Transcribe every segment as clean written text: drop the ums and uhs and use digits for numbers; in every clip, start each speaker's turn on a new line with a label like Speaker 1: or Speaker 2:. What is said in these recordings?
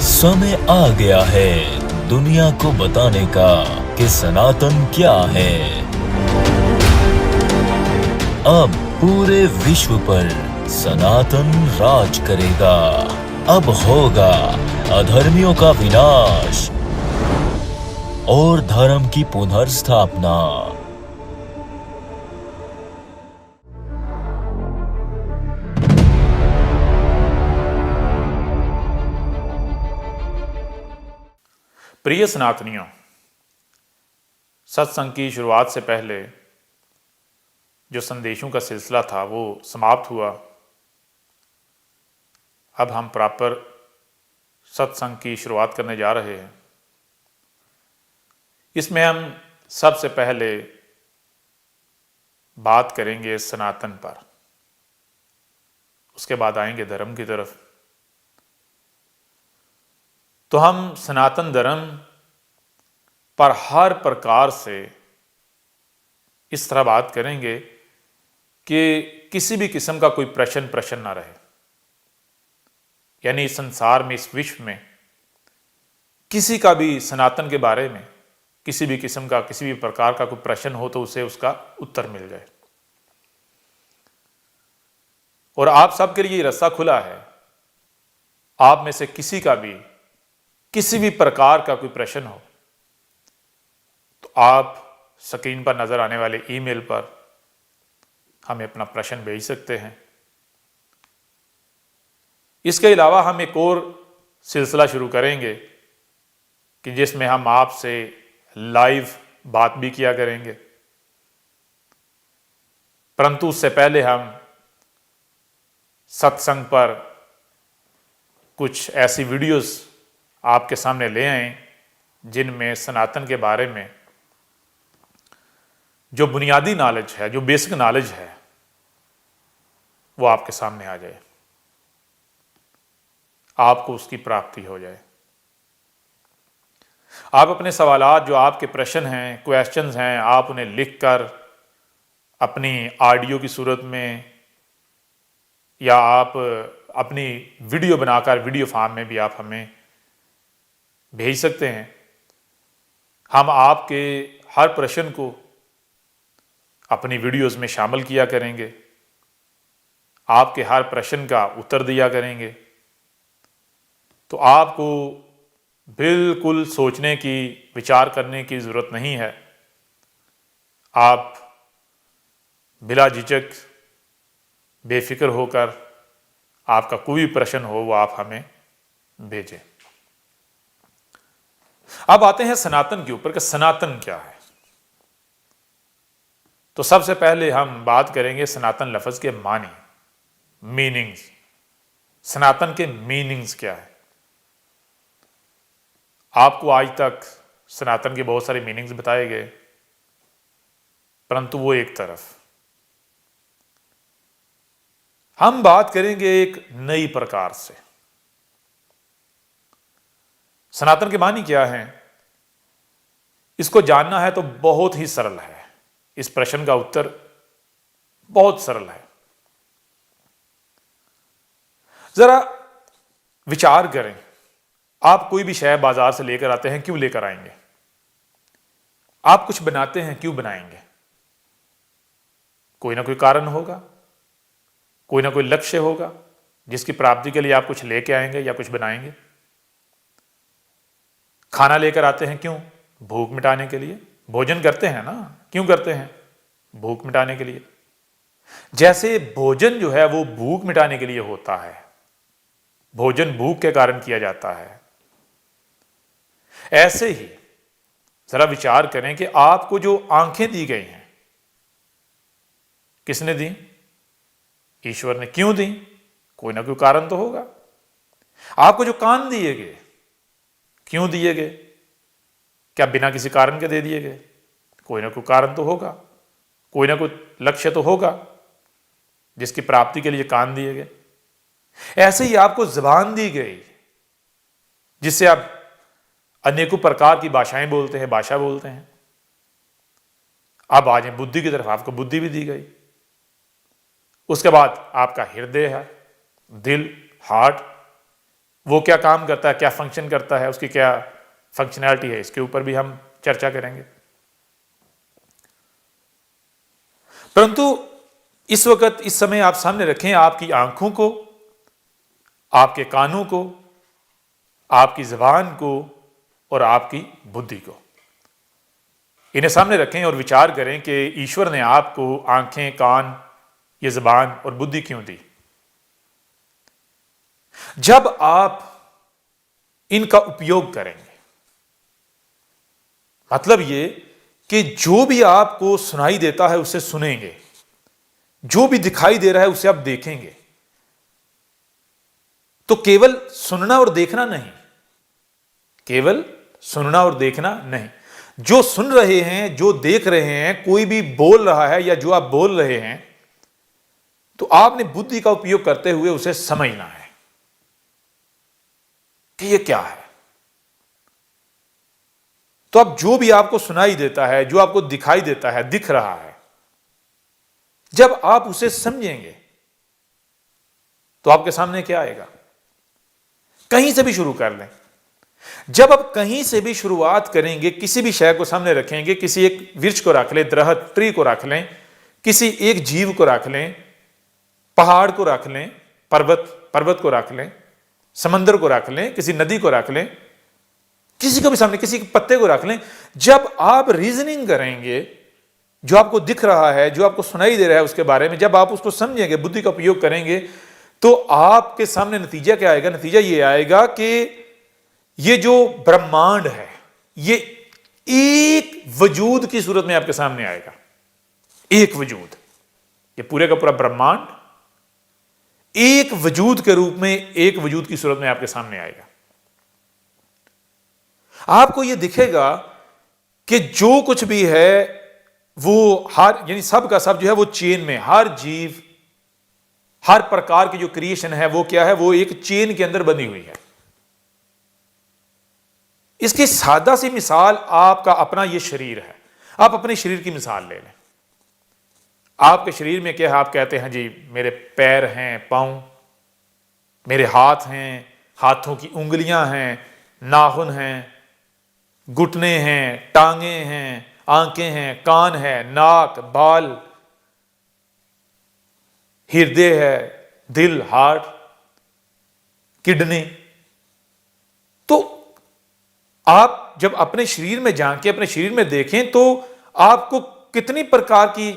Speaker 1: समय आ गया है दुनिया को बताने का कि सनातन क्या है। अब पूरे विश्व पर सनातन राज करेगा। अब होगा अधर्मियों का विनाश और धर्म की पुनर्स्थापना।
Speaker 2: प्रिय सनातनियों, सत्संग की शुरुआत से पहले जो संदेशों का सिलसिला था वो समाप्त हुआ। अब हम प्रॉपर सत्संग की शुरुआत करने जा रहे हैं। इसमें हम सबसे पहले बात करेंगे सनातन पर, उसके बाद आएंगे धर्म की तरफ। तो हम सनातन धर्म पर हर प्रकार से इस तरह बात करेंगे कि किसी भी किस्म का कोई प्रश्न ना रहे। यानी इस संसार में, इस विश्व में किसी का भी सनातन के बारे में किसी भी किस्म का, किसी भी प्रकार का कोई प्रश्न हो तो उसे उसका उत्तर मिल जाए। और आप सबके लिए रास्ता खुला है। आप में से किसी का भी किसी भी प्रकार का कोई प्रश्न हो तो आप स्क्रीन पर नजर आने वाले ईमेल पर हमें अपना प्रश्न भेज सकते हैं। इसके अलावा हम एक और सिलसिला शुरू करेंगे कि जिसमें हम आपसे लाइव बात भी किया करेंगे, परंतु उससे पहले हम सत्संग पर कुछ ऐसी वीडियोस आपके सामने ले आए जिनमें सनातन के बारे में जो बुनियादी नॉलेज है, जो बेसिक नॉलेज है, वो आपके सामने आ जाए, आपको उसकी प्राप्ति हो जाए। आप अपने सवालात, जो आपके प्रश्न हैं, क्वेश्चंस हैं, आप उन्हें लिखकर अपनी ऑडियो की सूरत में या आप अपनी वीडियो बनाकर वीडियो फॉर्म में भी आप हमें भेज सकते हैं। हम आपके हर प्रश्न को अपनी वीडियोस में शामिल किया करेंगे, आपके हर प्रश्न का उत्तर दिया करेंगे। तो आपको बिल्कुल सोचने की, विचार करने की ज़रूरत नहीं है। आप बिला झिझक, बेफिक्र होकर आपका कोई भी प्रश्न हो वो आप हमें भेजें। अब आते हैं सनातन के ऊपर कि सनातन क्या है। तो सबसे पहले हम बात करेंगे सनातन लफ्ज के मानी, मीनिंग्स। सनातन के मीनिंग्स क्या है। आपको आज तक सनातन के बहुत सारे मीनिंग्स बताए गए, परंतु वो एक तरफ। हम बात करेंगे एक नई प्रकार से। सनातन के मानी क्या है, इसको जानना है तो बहुत ही सरल है। इस प्रश्न का उत्तर बहुत सरल है। जरा विचार करें, आप कोई भी शय बाजार से लेकर आते हैं, क्यों लेकर आएंगे? आप कुछ बनाते हैं, क्यों बनाएंगे? कोई ना कोई कारण होगा, कोई ना कोई लक्ष्य होगा जिसकी प्राप्ति के लिए आप कुछ लेके आएंगे या कुछ बनाएंगे। खाना लेकर आते हैं, क्यों? भूख मिटाने के लिए। भोजन करते हैं ना, क्यों करते हैं? भूख मिटाने के लिए। जैसे भोजन जो है वो भूख मिटाने के लिए होता है, भोजन भूख के कारण किया जाता है, ऐसे ही जरा विचार करें कि आपको जो आंखें दी गई हैं, किसने दी? ईश्वर ने। क्यों दी? कोई ना कोई कारण तो होगा। आपको जो कान दिए गए, क्यों दिए गए? क्या बिना किसी कारण के दे दिए गए? कोई ना कोई कारण तो होगा, कोई ना कोई लक्ष्य तो होगा जिसकी प्राप्ति के लिए कान दिए गए। ऐसे ही आपको जुबान दी गई जिससे आप अनेकों प्रकार की भाषाएं बोलते हैं, भाषा बोलते हैं। अब आ जाए बुद्धि की तरफ, आपको बुद्धि भी दी गई। उसके बाद आपका हृदय है, दिल, हार्ट, वो क्या काम करता है, क्या फंक्शन करता है, उसकी क्या फंक्शनैलिटी है, इसके ऊपर भी हम चर्चा करेंगे। परंतु इस वक्त, इस समय आप सामने रखें आपकी आंखों को, आपके कानों को, आपकी जबान को और आपकी बुद्धि को, इन्हें सामने रखें और विचार करें कि ईश्वर ने आपको आंखें, कान, ये जबान और बुद्धि क्यों दी। जब आप इनका उपयोग करेंगे, मतलब ये कि जो भी आपको सुनाई देता है उसे सुनेंगे, जो भी दिखाई दे रहा है उसे आप देखेंगे, तो केवल सुनना और देखना नहीं, केवल सुनना और देखना नहीं, जो सुन रहे हैं, जो देख रहे हैं, कोई भी बोल रहा है या जो आप बोल रहे हैं, तो आपने बुद्धि का उपयोग करते हुए उसे समझना है कि यह क्या है। तो अब जो भी आपको सुनाई देता है, जो आपको दिखाई देता है, दिख रहा है, जब आप उसे समझेंगे तो आपके सामने क्या आएगा। कहीं से भी शुरू कर लें। जब आप कहीं से भी शुरुआत करेंगे, किसी भी शय को सामने रखेंगे, किसी एक वृक्ष को रख लें, दरख्त, ट्री को रख लें, किसी एक जीव को रख लें, पहाड़ को रख लें, पर्वत को रख लें, समंदर को रख लें, किसी नदी को रख लें, किसी को भी सामने, किसी पत्ते को रख लें, जब आप रीजनिंग करेंगे, जो आपको दिख रहा है, जो आपको सुनाई दे रहा है उसके बारे में, जब आप उसको समझेंगे, बुद्धि का उपयोग करेंगे, तो आपके सामने नतीजा क्या आएगा। नतीजा ये आएगा कि ये जो ब्रह्मांड है, ये एक वजूद की सूरत में आपके सामने आएगा। एक वजूद, ये पूरे का पूरा ब्रह्मांड एक वजूद के रूप में, एक वजूद की सूरत में आपके सामने आएगा। आपको यह दिखेगा कि जो कुछ भी है वो हर, यानी सब का सब जो है वो चेन में, हर जीव, हर प्रकार की जो क्रिएशन है वो क्या है, वो एक चेन के अंदर बनी हुई है। इसकी सादा सी मिसाल आपका अपना ये शरीर है। आप अपने शरीर की मिसाल ले लें। आपके शरीर में क्या है, आप कहते हैं जी मेरे पैर हैं, पांव, मेरे हाथ हैं, हाथों की उंगलियां हैं, नाखून हैं, घुटने हैं, टांगे हैं, आंखें हैं, कान है, नाक, बाल, हृदय है, दिल, हार्ट, किडनी। तो आप जब अपने शरीर में झांके, अपने शरीर में देखें, तो आपको कितनी प्रकार की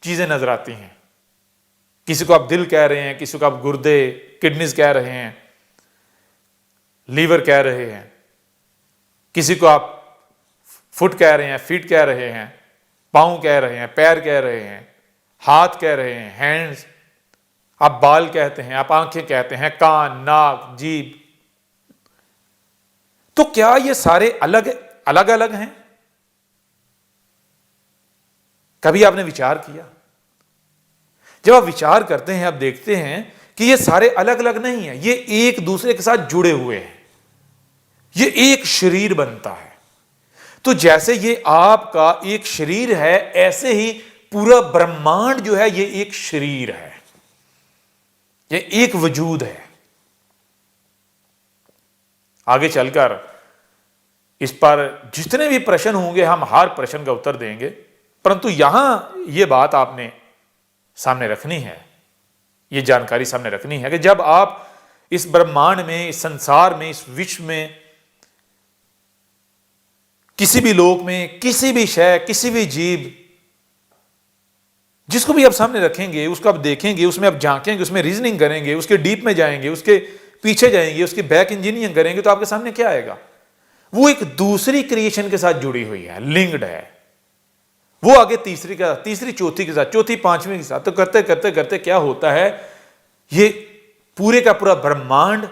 Speaker 2: चीजें नजर आती हैं। किसी को आप दिल कह रहे हैं, किसी को आप गुर्दे, किडनीज कह रहे हैं, लीवर कह रहे हैं, किसी को आप फुट कह रहे हैं, फीट कह रहे हैं, पांव कह रहे हैं, पैर कह रहे हैं, हाथ कह रहे हैं, हैंड्स, आप बाल कहते हैं, आप आंखें कहते हैं, कान, नाक, जीभ। तो क्या ये सारे अलग अलग अलग हैं? कभी आपने विचार किया? जब आप विचार करते हैं, आप देखते हैं कि ये सारे अलग अलग नहीं है, ये एक दूसरे के साथ जुड़े हुए हैं, ये एक शरीर बनता है। तो जैसे ये आपका एक शरीर है, ऐसे ही पूरा ब्रह्मांड जो है ये एक शरीर है, ये एक वजूद है। आगे चलकर इस पर जितने भी प्रश्न होंगे, हम हर प्रश्न का उत्तर देंगे, परंतु यहां यह बात आपने सामने रखनी है, यह जानकारी सामने रखनी है कि जब आप इस ब्रह्मांड में, इस संसार में, इस विश्व में, किसी भी लोक में, किसी भी शय, किसी भी जीव, जिसको भी आप सामने रखेंगे, उसको आप देखेंगे, उसमें आप झांकेंगे, उसमें रीजनिंग करेंगे, उसके डीप में जाएंगे, उसके पीछे जाएंगे, उसकी बैक इंजीनियरिंग करेंगे, तो आपके सामने क्या आएगा? वो एक दूसरी क्रिएशन के साथ जुड़ी हुई है, लिंक्ड है। वो आगे तीसरी का, तीसरी चौथी के साथ, चौथी पांचवी के साथ, तो करते करते करते क्या होता है, ये पूरे का पूरा ब्रह्मांड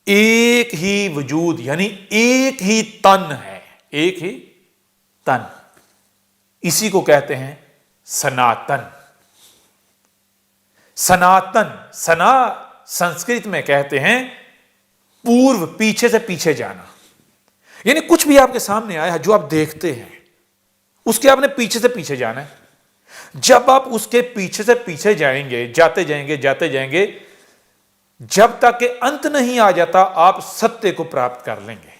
Speaker 2: एक ही वजूद, यानी एक ही तन है, एक ही तन। इसी को कहते हैं सनातन। सनातन, सना संस्कृत में कहते हैं पूर्व, पीछे से पीछे जाना। यानी कुछ भी आपके सामने आया है, जो आप देखते हैं, उसके आपने पीछे से पीछे जाना है। जब आप उसके पीछे से पीछे जाएंगे, जाते जाएंगे, जाते जाएंगे, जब तक कि अंत नहीं आ जाता आप सत्य को प्राप्त कर लेंगे।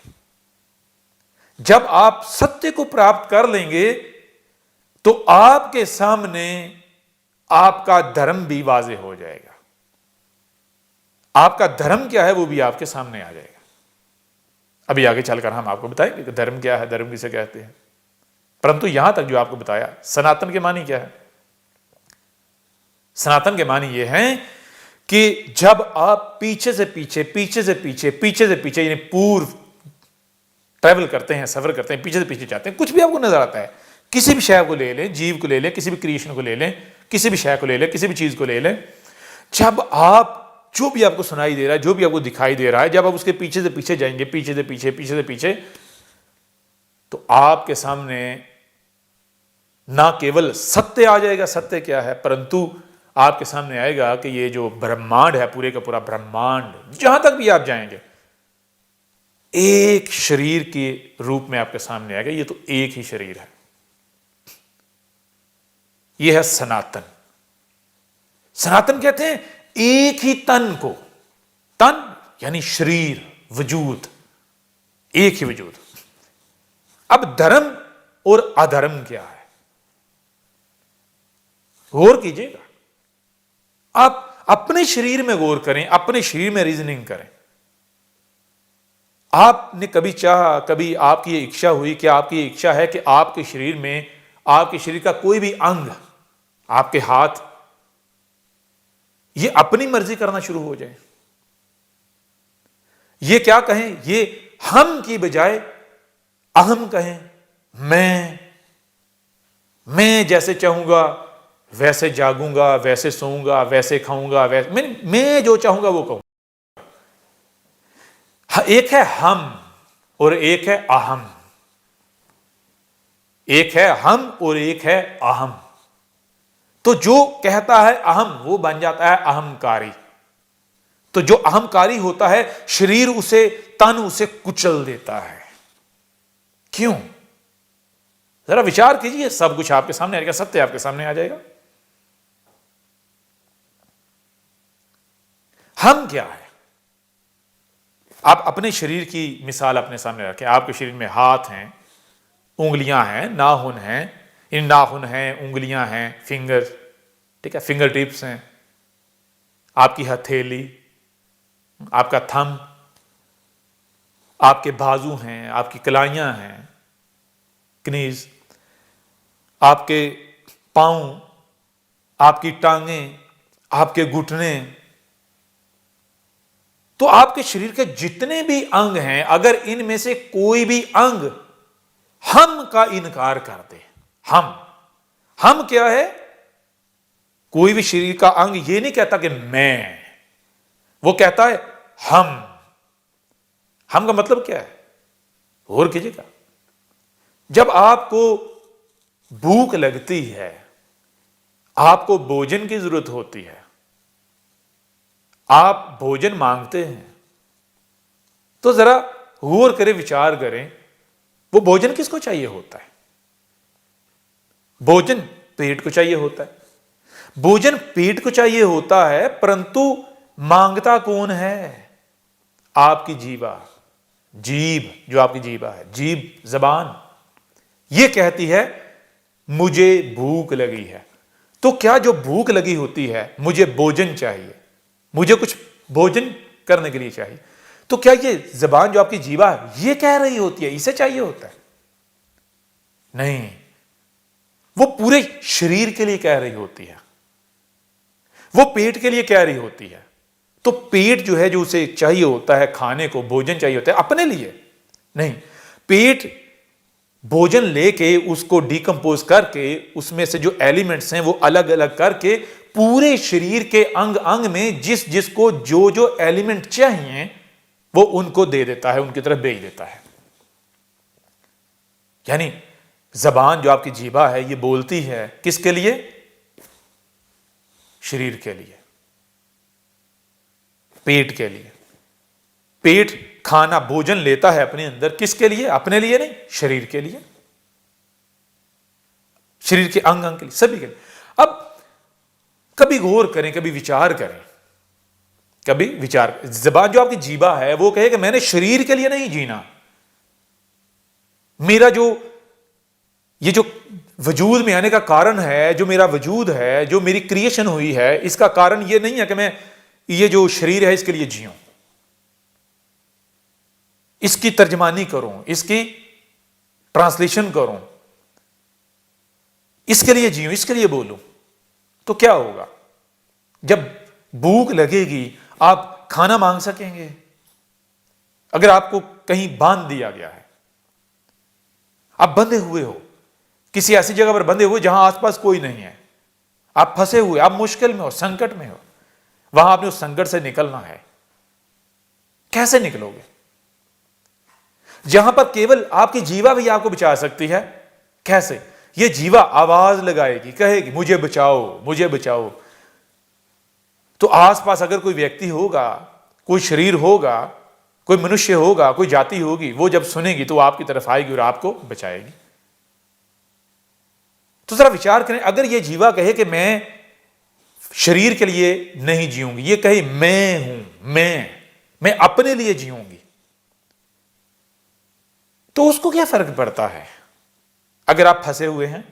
Speaker 2: जब आप सत्य को प्राप्त कर लेंगे तो आपके सामने आपका धर्म भी वाज़ेह हो जाएगा। आपका धर्म क्या है वो भी आपके सामने आ जाएगा। अभी आगे चलकर हम आपको बताएंगे कि धर्म क्या है, धर्म किसे कहते हैं। परंतु यहां तक जो आपको बताया, सनातन के मानी क्या है? सनातन के मानी ये हैं कि जब आप पीछे से पीछे, पीछे से पीछे, पीछे से पीछे, यानी पूर्व ट्रैवल करते हैं, सफर करते हैं, पीछे से पीछे जाते हैं, कुछ भी आपको नजर आता है, किसी भी शय को ले लें, जीव को ले लें, किसी भी क्रिएशन को ले लें, किसी भी शय को ले लें, किसी भी चीज को ले लें, जब आप जो भी आपको सुनाई दे रहा है, जो भी आपको दिखाई दे रहा है, जब आप उसके पीछे से पीछे जाएंगे, पीछे से पीछे, पीछे से पीछे, तो आपके सामने ना केवल सत्य आ जाएगा, सत्य क्या है, परंतु आपके सामने आएगा कि ये जो ब्रह्मांड है, पूरे का पूरा ब्रह्मांड, जहां तक भी आप जाएंगे, एक शरीर के रूप में आपके सामने आएगा। ये तो एक ही शरीर है। ये है सनातन। सनातन कहते हैं एक ही तन को, तन यानी शरीर, वजूद, एक ही वजूद। अब धर्म और अधर्म क्या है, गौर कीजिएगा। आप अपने शरीर में गौर करें, अपने शरीर में रीजनिंग करें। आपने कभी चाहा, कभी आपकी ये इच्छा हुई कि आपकी ये इच्छा है कि आपके शरीर में, आपके शरीर का कोई भी अंग, आपके हाथ, ये अपनी मर्जी करना शुरू हो जाए? ये क्या कहें, ये हम की बजाय अहम कहें। मैं जैसे चाहूंगा वैसे जागूंगा, वैसे सोऊंगा, वैसे खाऊंगा, वैसे मैं जो चाहूंगा वो कहूंगा। एक है हम और एक है अहम। एक है हम और एक है अहम। तो जो कहता है अहम, वो बन जाता है अहंकारी। तो जो अहंकारी होता है, शरीर उसे, तन उसे कुचल देता है। क्यों? जरा विचार कीजिए। सब कुछ आपके सामने आ जाएगा, सत्य आपके सामने आ जाएगा। हम क्या है? आप अपने शरीर की मिसाल अपने सामने रखें। आपके शरीर में हाथ हैं, उंगलियां हैं, नाखून हैं, इन नाखून हैं, उंगलियां हैं, फिंगर, ठीक है, फिंगर टिप्स हैं, आपकी हथेली, आपका थंब, आपके बाजू हैं, आपकी कलाइयां हैं, कनीज, आपके पांव, आपकी टांगें, आपके घुटने। तो आपके शरीर के जितने भी अंग हैं, अगर इनमें से कोई भी अंग हम का इनकार कर दे, हम क्या है? कोई भी शरीर का अंग ये नहीं कहता कि मैं, वो कहता है हम का मतलब क्या है? गौर कीजिएगा। जब आपको भूख लगती है, आपको भोजन की जरूरत होती है, आप भोजन मांगते हैं, तो जरा गौर करें, विचार करें, वो भोजन किसको चाहिए होता है? भोजन पेट को चाहिए होता है। भोजन पेट को चाहिए होता है, परंतु मांगता कौन है? आपकी जीवा, जीभ, जो आपकी जीवा है, जीभ, जबान, ये कहती है मुझे भूख लगी है। तो क्या जो भूख लगी होती है, मुझे भोजन चाहिए, मुझे कुछ भोजन करने के लिए चाहिए, तो क्या ये जबान जो आपकी जीवा है ये कह रही होती है इसे चाहिए होता है? नहीं, वो पूरे शरीर के लिए कह रही होती है, वो पेट के लिए कह रही होती है। तो पेट जो है, जो उसे चाहिए होता है खाने को, भोजन चाहिए होता है अपने लिए नहीं। पेट भोजन लेके उसको डिकम्पोज करके उसमें से जो एलिमेंट्स हैं वो अलग अलग करके पूरे शरीर के अंग अंग में जिस जिसको जो जो एलिमेंट चाहिए वो उनको दे देता है, उनकी तरफ भेज देता है। यानी जबान जो आपकी जीभा है ये बोलती है किसके लिए? शरीर के लिए, पेट के लिए। पेट खाना भोजन लेता है अपने अंदर, किसके लिए? अपने लिए नहीं, शरीर के लिए, शरीर के अंग अंग के लिए, सभी के लिए। अब कभी गौर करें, कभी विचार करें, कभी विचार, जबान जो आपकी जीवा है वो कहे कि मैंने शरीर के लिए नहीं जीना, मेरा जो ये जो वजूद में आने का कारण है, जो मेरा वजूद है, जो मेरी क्रिएशन हुई है, इसका कारण ये नहीं है कि मैं ये जो शरीर है इसके लिए जीऊं, इसकी तर्जमानी करूं, इसकी ट्रांसलेशन करूं, इसके लिए जीऊं, इसके लिए बोलूं। तो क्या होगा? जब भूख लगेगी आप खाना मांग सकेंगे? अगर आपको कहीं बांध दिया गया है, आप बंधे हुए हो, किसी ऐसी जगह पर बंधे हुए जहां आसपास कोई नहीं है, आप फंसे हुए, आप मुश्किल में हो, संकट में हो, वहां आपने उस संकट से निकलना है, कैसे निकलोगे? जहां पर केवल आपकी जीवा भी आपको बचा सकती है, कैसे? ये जीवा आवाज लगाएगी, कहेगी मुझे बचाओ, मुझे बचाओ। तो आसपास अगर कोई व्यक्ति होगा, कोई शरीर होगा, कोई मनुष्य होगा, कोई जाति होगी, वो जब सुनेगी तो आपकी तरफ आएगी और आपको बचाएगी। तो जरा विचार करें, अगर ये जीवा कहे कि मैं शरीर के लिए नहीं जीऊंगी, ये कहे मैं हूं, मैं अपने लिए जीऊंगी, तो उसको क्या फर्क पड़ता है अगर आप फंसे हुए हैं?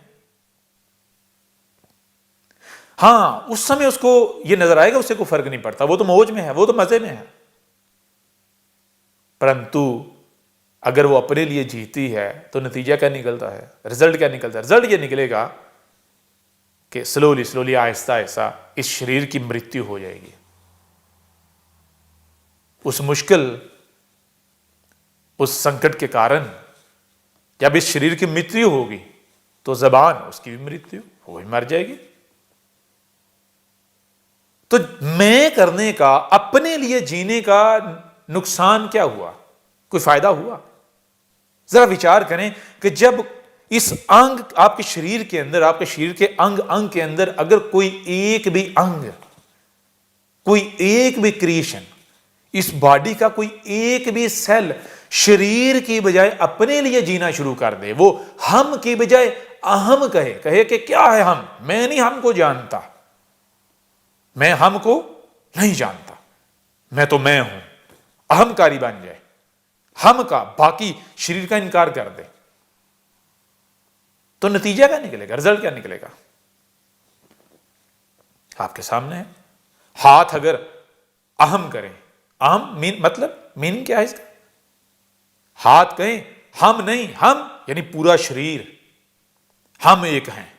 Speaker 2: हां, उस समय उसको यह नजर आएगा उससे कोई फर्क नहीं पड़ता, वो तो मौज में है, वो तो मजे में है। परंतु अगर वो अपने लिए जीती है तो नतीजा क्या निकलता है? रिजल्ट क्या निकलता है? रिजल्ट ये निकलेगा कि स्लोली स्लोली, आहिस्ता आहिस्ता इस शरीर की मृत्यु हो जाएगी। उस मुश्किल, उस संकट के कारण जब इस शरीर की मृत्यु होगी तो जबान, उसकी भी मृत्यु, वो भी मर जाएगी। तो मैं करने का, अपने लिए जीने का नुकसान क्या हुआ? कोई फायदा हुआ? जरा विचार करें कि जब इस अंग आपके शरीर के अंदर, आपके शरीर के अंग अंग के अंदर अगर कोई एक भी अंग, कोई एक भी क्रिएशन, इस बॉडी का कोई एक भी सेल शरीर की बजाय अपने लिए जीना शुरू कर दे, वो हम की बजाय अहम कहे कि क्या है हम, मैं नहीं हमको जानता, मैं हमको नहीं जानता, मैं तो मैं हूं, अहमकारी बन जाए, हम का बाकी शरीर का इनकार कर दे, तो नतीजा क्या निकलेगा? रिजल्ट क्या निकलेगा? आपके सामने है। हाथ अगर अहम करें, अहम मतलब मीनिंग क्या है इसका? हाथ कहें हम नहीं, हम यानी पूरा शरीर, हम एक हैं।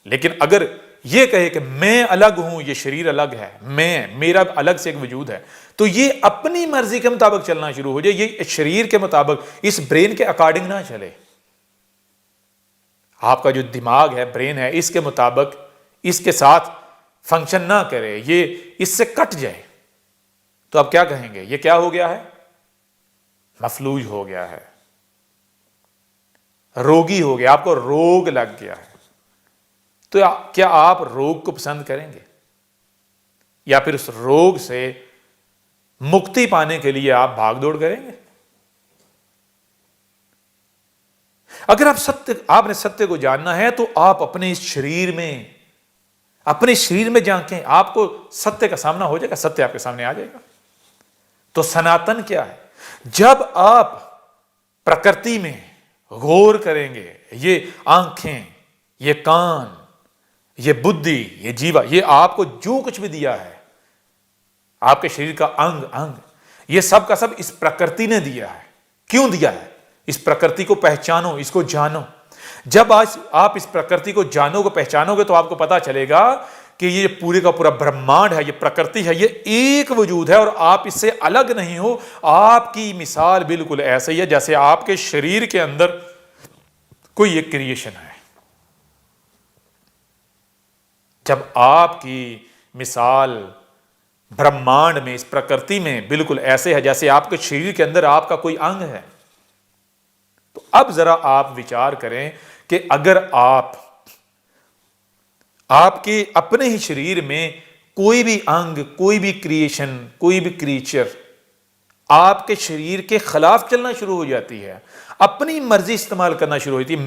Speaker 2: लेकिन अगर यह कहे कि मैं अलग हूं, ये शरीर अलग है, मेरा अलग से एक वजूद है, तो ये अपनी मर्जी के मुताबिक चलना शुरू हो जाए, ये शरीर के मुताबिक, इस ब्रेन के अकॉर्डिंग ना चले। आपका जो दिमाग है, ब्रेन है, इसके मुताबिक, इसके साथ फंक्शन ना करे, ये इससे कट जाए, तो आप क्या कहेंगे? ये क्या हो गया है? मफलूज हो गया है, रोगी हो गया, आपको रोग लग गया है। तो क्या आप रोग को पसंद करेंगे, या फिर उस रोग से मुक्ति पाने के लिए आप भागदौड़ करेंगे? अगर आपने सत्य को जानना है तो आप अपने इस शरीर में झांकें, आपको सत्य का सामना हो जाएगा, सत्य आपके सामने आ जाएगा। तो सनातन क्या है? जब आप प्रकृति में गौर करेंगे, ये आंखें, ये कान, ये बुद्धि, ये जीवा, ये आपको जो कुछ भी दिया है, आपके शरीर का अंग अंग, ये सब का सब इस प्रकृति ने दिया है। क्यों दिया है? इस प्रकृति को पहचानो, इसको जानो। जब आज आप इस प्रकृति को जानोगे, पहचानोगे, तो आपको पता चलेगा कि ये पूरे का पूरा ब्रह्मांड है, ये प्रकृति है, ये एक वजूद है और आप इससे अलग नहीं हो। आपकी मिसाल बिल्कुल ऐसे ही है जैसे आपके शरीर के अंदर कोई एक क्रिएशन है। जब आपकी मिसाल ब्रह्मांड में, इस प्रकृति में बिल्कुल ऐसे है जैसे आपके शरीर के अंदर आपका कोई अंग है, तो अब जरा आप विचार करें कि अगर आपके अपने ही शरीर में कोई भी अंग, कोई भी क्रिएशन, कोई भी क्रीचर आपके शरीर के खिलाफ चलना शुरू हो जाती है, अपनी मर्जी इस्तेमाल करना शुरू हो जाती है,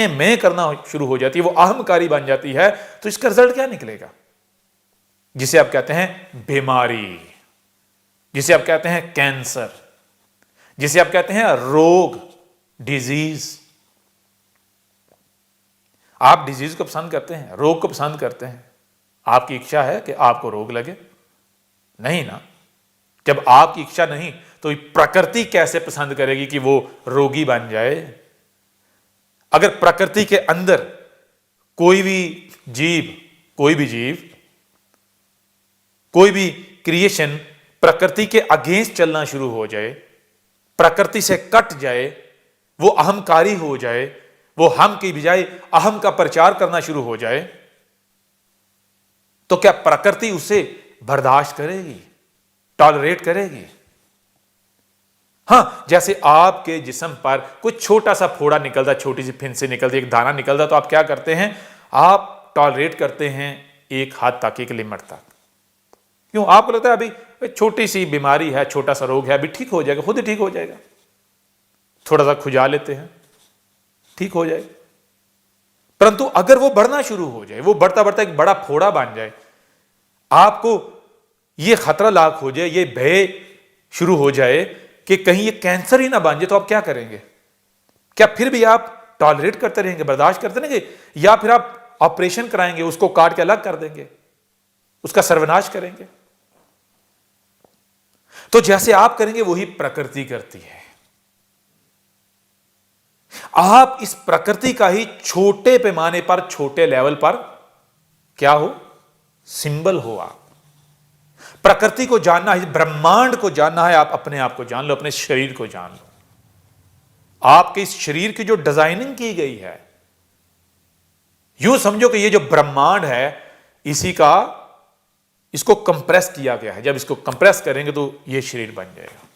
Speaker 2: मैं करना शुरू हो जाती है, वो अहमकारी बन जाती है, तो इसका रिजल्ट क्या निकलेगा? जिसे आप कहते हैं बीमारी, जिसे आप कहते हैं कैंसर, जिसे आप कहते हैं रोग, डिजीज। आप डिजीज को पसंद करते हैं, रोग को पसंद करते हैं? आपकी इच्छा है कि आपको रोग लगे? नहीं ना। जब आपकी इच्छा नहीं तो प्रकृति कैसे पसंद करेगी कि वो रोगी बन जाए? अगर प्रकृति के अंदर कोई भी जीव, कोई भी क्रिएशन प्रकृति के अगेंस्ट चलना शुरू हो जाए, प्रकृति से कट जाए, वो अहंकारी हो जाए, वो हम की बजाय अहम का प्रचार करना शुरू हो जाए, तो क्या प्रकृति उसे बर्दाश्त करेगी, टॉलरेट करेगी? हां, जैसे आपके जिस्म पर कुछ छोटा सा फोड़ा निकलता, छोटी सी फिंसी निकलती, एक दाना निकलता, तो आप क्या करते हैं? आप टॉलरेट करते हैं एक हद तक, एक लिमिट तक। क्यों? आपको लगता है अभी छोटी सी बीमारी है, छोटा सा रोग है, अभी ठीक हो जाएगा, खुद ही ठीक हो जाएगा। थोड़ा सा खुजा लेते हैं, ठीक हो जाएगा। परंतु अगर वो बढ़ना शुरू हो जाए, वो बढ़ता बढ़ता एक बड़ा फोड़ा बन जाए, आपको ये खतरा लाक हो जाए, ये भय शुरू हो जाए कि कहीं ये कैंसर ही ना बन जाए, तो आप क्या करेंगे? क्या फिर भी आप टॉलरेट करते रहेंगे, बर्दाश्त करते रहेंगे, या फिर आप ऑपरेशन कराएंगे, उसको काट के अलग कर देंगे, उसका सर्वनाश करेंगे? तो जैसे आप करेंगे वही प्रकृति करती है। आप इस प्रकृति का ही छोटे पैमाने पर, छोटे लेवल पर क्या हो? सिंबल हो। आप प्रकृति को जानना है, ब्रह्मांड को जानना है, आप अपने आप को जान लो, अपने शरीर को जान लो। आपके इस शरीर की जो डिजाइनिंग की गई है, यूं समझो कि ये जो ब्रह्मांड है, इसको कंप्रेस किया गया है। जब इसको कंप्रेस करेंगे तो ये शरीर बन जाएगा।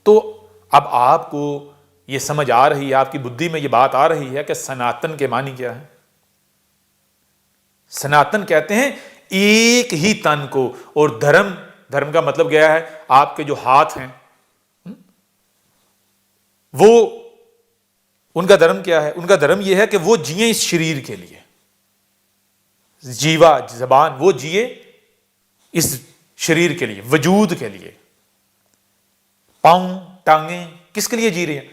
Speaker 2: तो अब आपको ये समझ आ रही है, आपकी बुद्धि में ये बात आ रही है कि सनातन के मानी क्या है? सनातन कहते हैं एक ही तन को, और धर्म का मतलब क्या है? आपके जो हाथ हैं, वो, उनका धर्म क्या है? उनका धर्म यह है कि वो जिए इस शरीर के लिए, जीवा जबान वो जिए इस शरीर के लिए, वजूद के लिए। पांव, टांगे किसके लिए जी रहे हैं?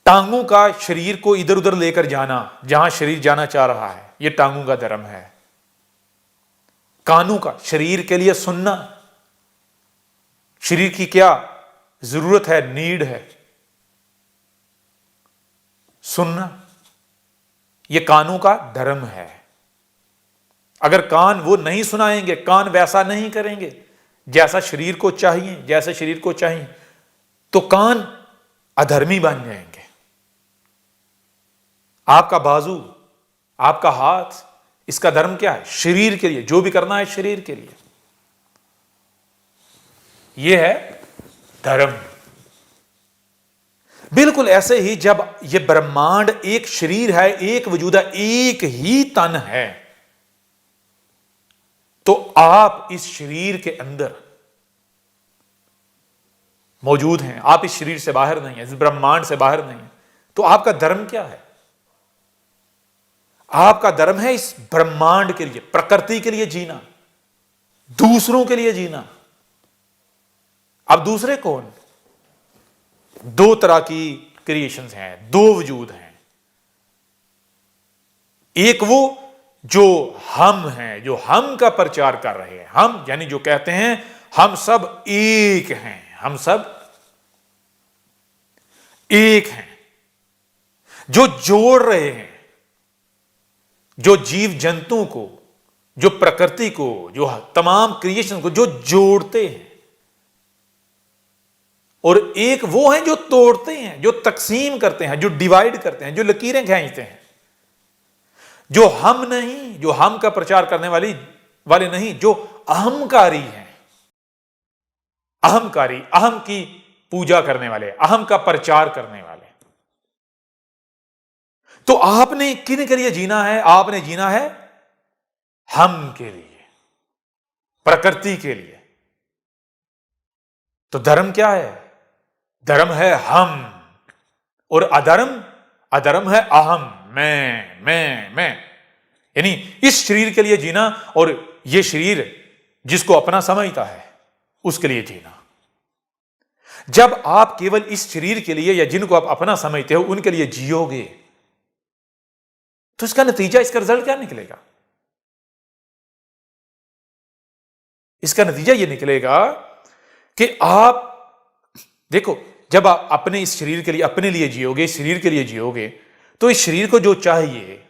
Speaker 2: टांगों का शरीर को इधर उधर लेकर जाना, जहां शरीर जाना चाह रहा है, यह टांगों का धर्म है। कानों का शरीर के लिए सुनना, शरीर की क्या जरूरत है, नीड है, सुनना, यह कानों का धर्म है। अगर कान वो नहीं सुनाएंगे, कान वैसा नहीं करेंगे जैसा शरीर को चाहिए, जैसे शरीर को चाहिए, तो कान अधर्मी बन जाएंगे। आपका बाजू, आपका हाथ, इसका धर्म क्या है? शरीर के लिए, जो भी करना है शरीर के लिए, यह है धर्म। बिल्कुल ऐसे ही जब यह ब्रह्मांड एक शरीर है, एक वजूद है, एक ही तन है, तो आप इस शरीर के अंदर मौजूद हैं। आप इस शरीर से बाहर नहीं है, इस ब्रह्मांड से बाहर नहीं है। तो आपका धर्म क्या है? आपका धर्म है इस ब्रह्मांड के लिए, प्रकृति के लिए जीना, दूसरों के लिए जीना। अब दूसरे कौन? दो तरह की क्रिएशंस हैं, दो वजूद हैं। एक वो जो हम हैं, जो हम का प्रचार कर रहे हैं, हम यानी जो कहते हैं हम सब एक हैं, हम सब एक हैं, जो जोड़ रहे हैं, जो जीव जंतु को, जो प्रकृति को, जो तमाम क्रिएशन को जो जोड़ते हैं। और एक वो हैं जो तोड़ते हैं, जो तकसीम करते हैं, जो डिवाइड करते हैं, जो लकीरें खींचते हैं। जो हम नहीं, जो हम का प्रचार करने वाले नहीं, जो अहंकारी हैं, अहंकारी, अहम की पूजा करने वाले, अहम का प्रचार करने वाले। तो आपने किन के लिए जीना है? आपने जीना है हम के लिए, प्रकृति के लिए। तो धर्म क्या है? धर्म है हम, और अधर्म है अहम, मैं, यानी इस शरीर के लिए जीना, और ये शरीर जिसको अपना समझता है उसके लिए जीना। जब आप केवल इस शरीर के लिए या जिनको आप अपना समझते हो उनके लिए जियोगे तो इसका नतीजा, इसका रिजल्ट क्या निकलेगा? इसका नतीजा यह निकलेगा कि आप देखो, जब आप अपने इस शरीर के लिए, अपने लिए जियोगे, इस शरीर के लिए जियोगे, तो इस शरीर को जो चाहिए,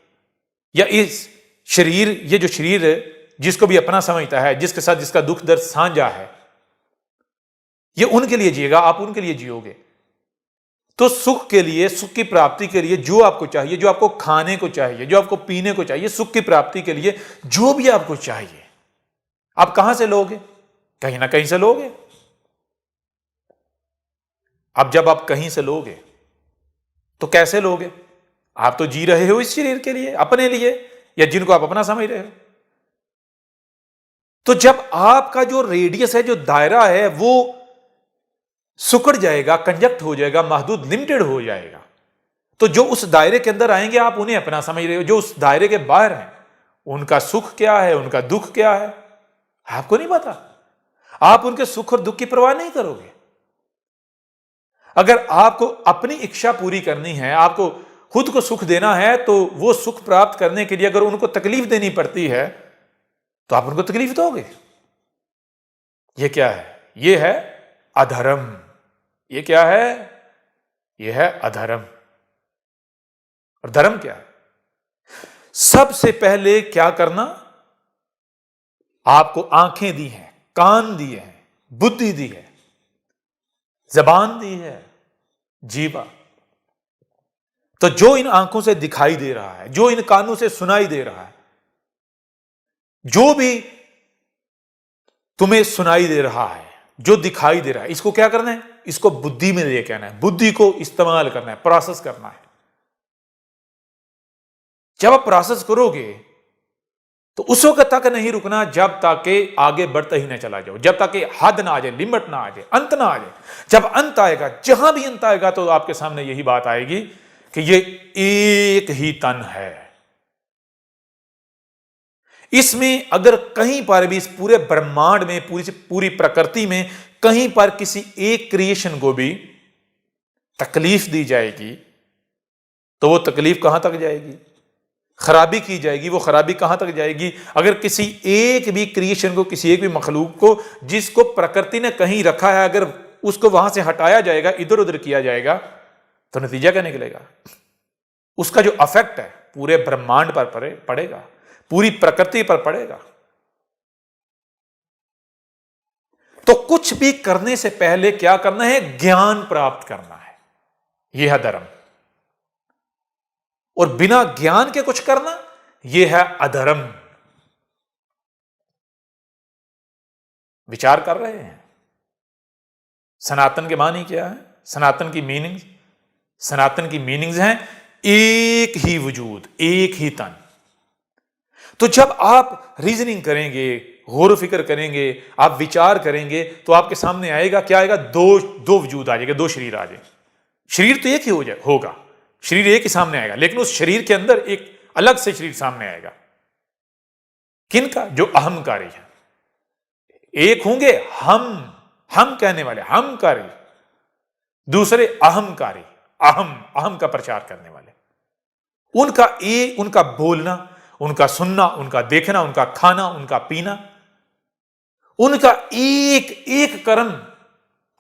Speaker 2: या इस शरीर, ये जो शरीर जिसको भी अपना समझता है, जिसके साथ जिसका दुख दर्द साझा है, ये उनके लिए जिएगा, आप उनके लिए जियोगे। तो सुख के लिए, सुख की प्राप्ति के लिए जो आपको चाहिए, जो आपको खाने को चाहिए, जो आपको पीने को चाहिए, सुख की प्राप्ति के लिए जो भी आपको चाहिए, आप कहां से लोगे? कहीं ना कहीं से लोगे। अब जब आप कहीं से लोगे तो कैसे लोगे? आप तो जी रहे हो इस शरीर के लिए, अपने लिए, या जिनको आप अपना समझ रहे हो। तो जब आपका जो रेडियस है, जो दायरा है, वो सुकड़ जाएगा, कंजक्ट हो जाएगा, महदूद, लिमिटेड हो जाएगा, तो जो उस दायरे के अंदर आएंगे आप उन्हें अपना समझ रहे हो। जो उस दायरे के बाहर हैं उनका सुख क्या है, उनका दुख क्या है, आपको नहीं पता। आप उनके सुख और दुख की परवाह नहीं करोगे। अगर आपको अपनी इच्छा पूरी करनी है, आपको खुद को सुख देना है, तो वो सुख प्राप्त करने के लिए अगर उनको तकलीफ देनी पड़ती है तो आप उनको तकलीफ दोगे। ये क्या है? ये है अधर्म। ये क्या है? ये है अधर्म। और धर्म क्या है? सबसे पहले क्या करना? आपको आंखें दी हैं, कान दिए हैं, बुद्धि दी है, जबान दी है, जीवा। तो जो इन आंखों से दिखाई दे रहा है, जो इन कानों से सुनाई दे रहा है, जो भी तुम्हें सुनाई दे रहा है, जो दिखाई दे रहा है, इसको क्या करना है? इसको बुद्धि में ले कहना है, बुद्धि को इस्तेमाल करना है, प्रोसेस करना है। जब आप प्रोसेस करोगे तो उस वक्त तक नहीं रुकना जब तक कि आगे बढ़ता ही ना चला जाओ, जब तक कि हद ना आ जाए, लिमिट ना आ जाए, अंत ना आ जाए। जब अंत आएगा, जहां भी अंत आएगा, तो आपके सामने यही बात आएगी कि ये एक ही तन है। इसमें अगर कहीं पर भी, इस पूरे ब्रह्मांड में, पूरी प्रकृति में कहीं पर किसी एक क्रिएशन को भी तकलीफ दी जाएगी तो वो तकलीफ कहां तक जाएगी? खराबी की जाएगी, वो खराबी कहां तक जाएगी? अगर किसी एक भी क्रिएशन को, किसी एक भी मखलूक को जिसको प्रकृति ने कहीं रखा है, अगर उसको वहां से हटाया जाएगा, इधर उधर किया जाएगा, तो नतीजा क्या निकलेगा? उसका जो अफेक्ट है पूरे ब्रह्मांड पर पड़ेगा, पूरी प्रकृति पर पड़ेगा। तो कुछ भी करने से पहले क्या करना है? ज्ञान प्राप्त करना है। यह है धर्म। और बिना ज्ञान के कुछ करना, यह है अधर्म। विचार कर रहे हैं सनातन के मानी क्या है? सनातन की मीनिंग्स हैं एक ही वजूद, एक ही तन। तो जब आप रीजनिंग करेंगे, गौर फिक्र करेंगे, आप विचार करेंगे, तो आपके सामने आएगा क्या आएगा? दो वजूद आ जाएगा, दो शरीर आ जाए। शरीर तो एक ही होगा, शरीर एक ही सामने आएगा, लेकिन उस शरीर के अंदर एक अलग से शरीर सामने आएगा। किनका? जो अहंकारी है। एक होंगे हम कहने वाले, हमकारी, दूसरे अहंकारी, अहम का प्रचार करने वाले। उनका बोलना, उनका सुनना, उनका देखना, उनका खाना, उनका पीना, उनका एक एक कर्म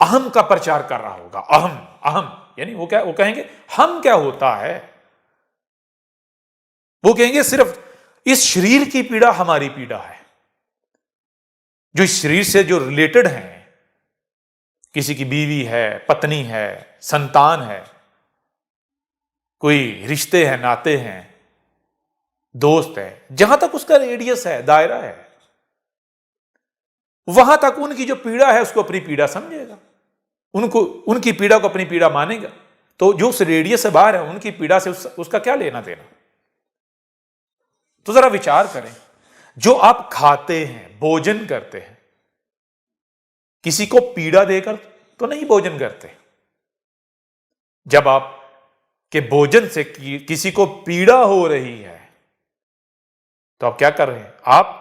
Speaker 2: अहम का प्रचार कर रहा होगा। अहम यानी वो कहेंगे हम क्या होता है? वो कहेंगे सिर्फ इस शरीर की पीड़ा हमारी पीड़ा है। जो इस शरीर से जो रिलेटेड हैं, किसी की बीवी है, पत्नी है, संतान है, कोई रिश्ते हैं, नाते हैं, दोस्त है, जहां तक उसका रेडियस है, दायरा है, वहां तक उनकी जो पीड़ा है उसको अपनी पीड़ा समझेगा, उनकी पीड़ा को अपनी पीड़ा मानेगा। तो जो उस रेडियस से बाहर है, उनकी पीड़ा से उसका क्या लेना देना? तो जरा विचार करें, जो आप खाते हैं, भोजन करते हैं, किसी को पीड़ा देकर तो नहीं भोजन करते। जब आप कि भोजन से किसी को पीड़ा हो रही है, तो आप क्या कर रहे हैं? आप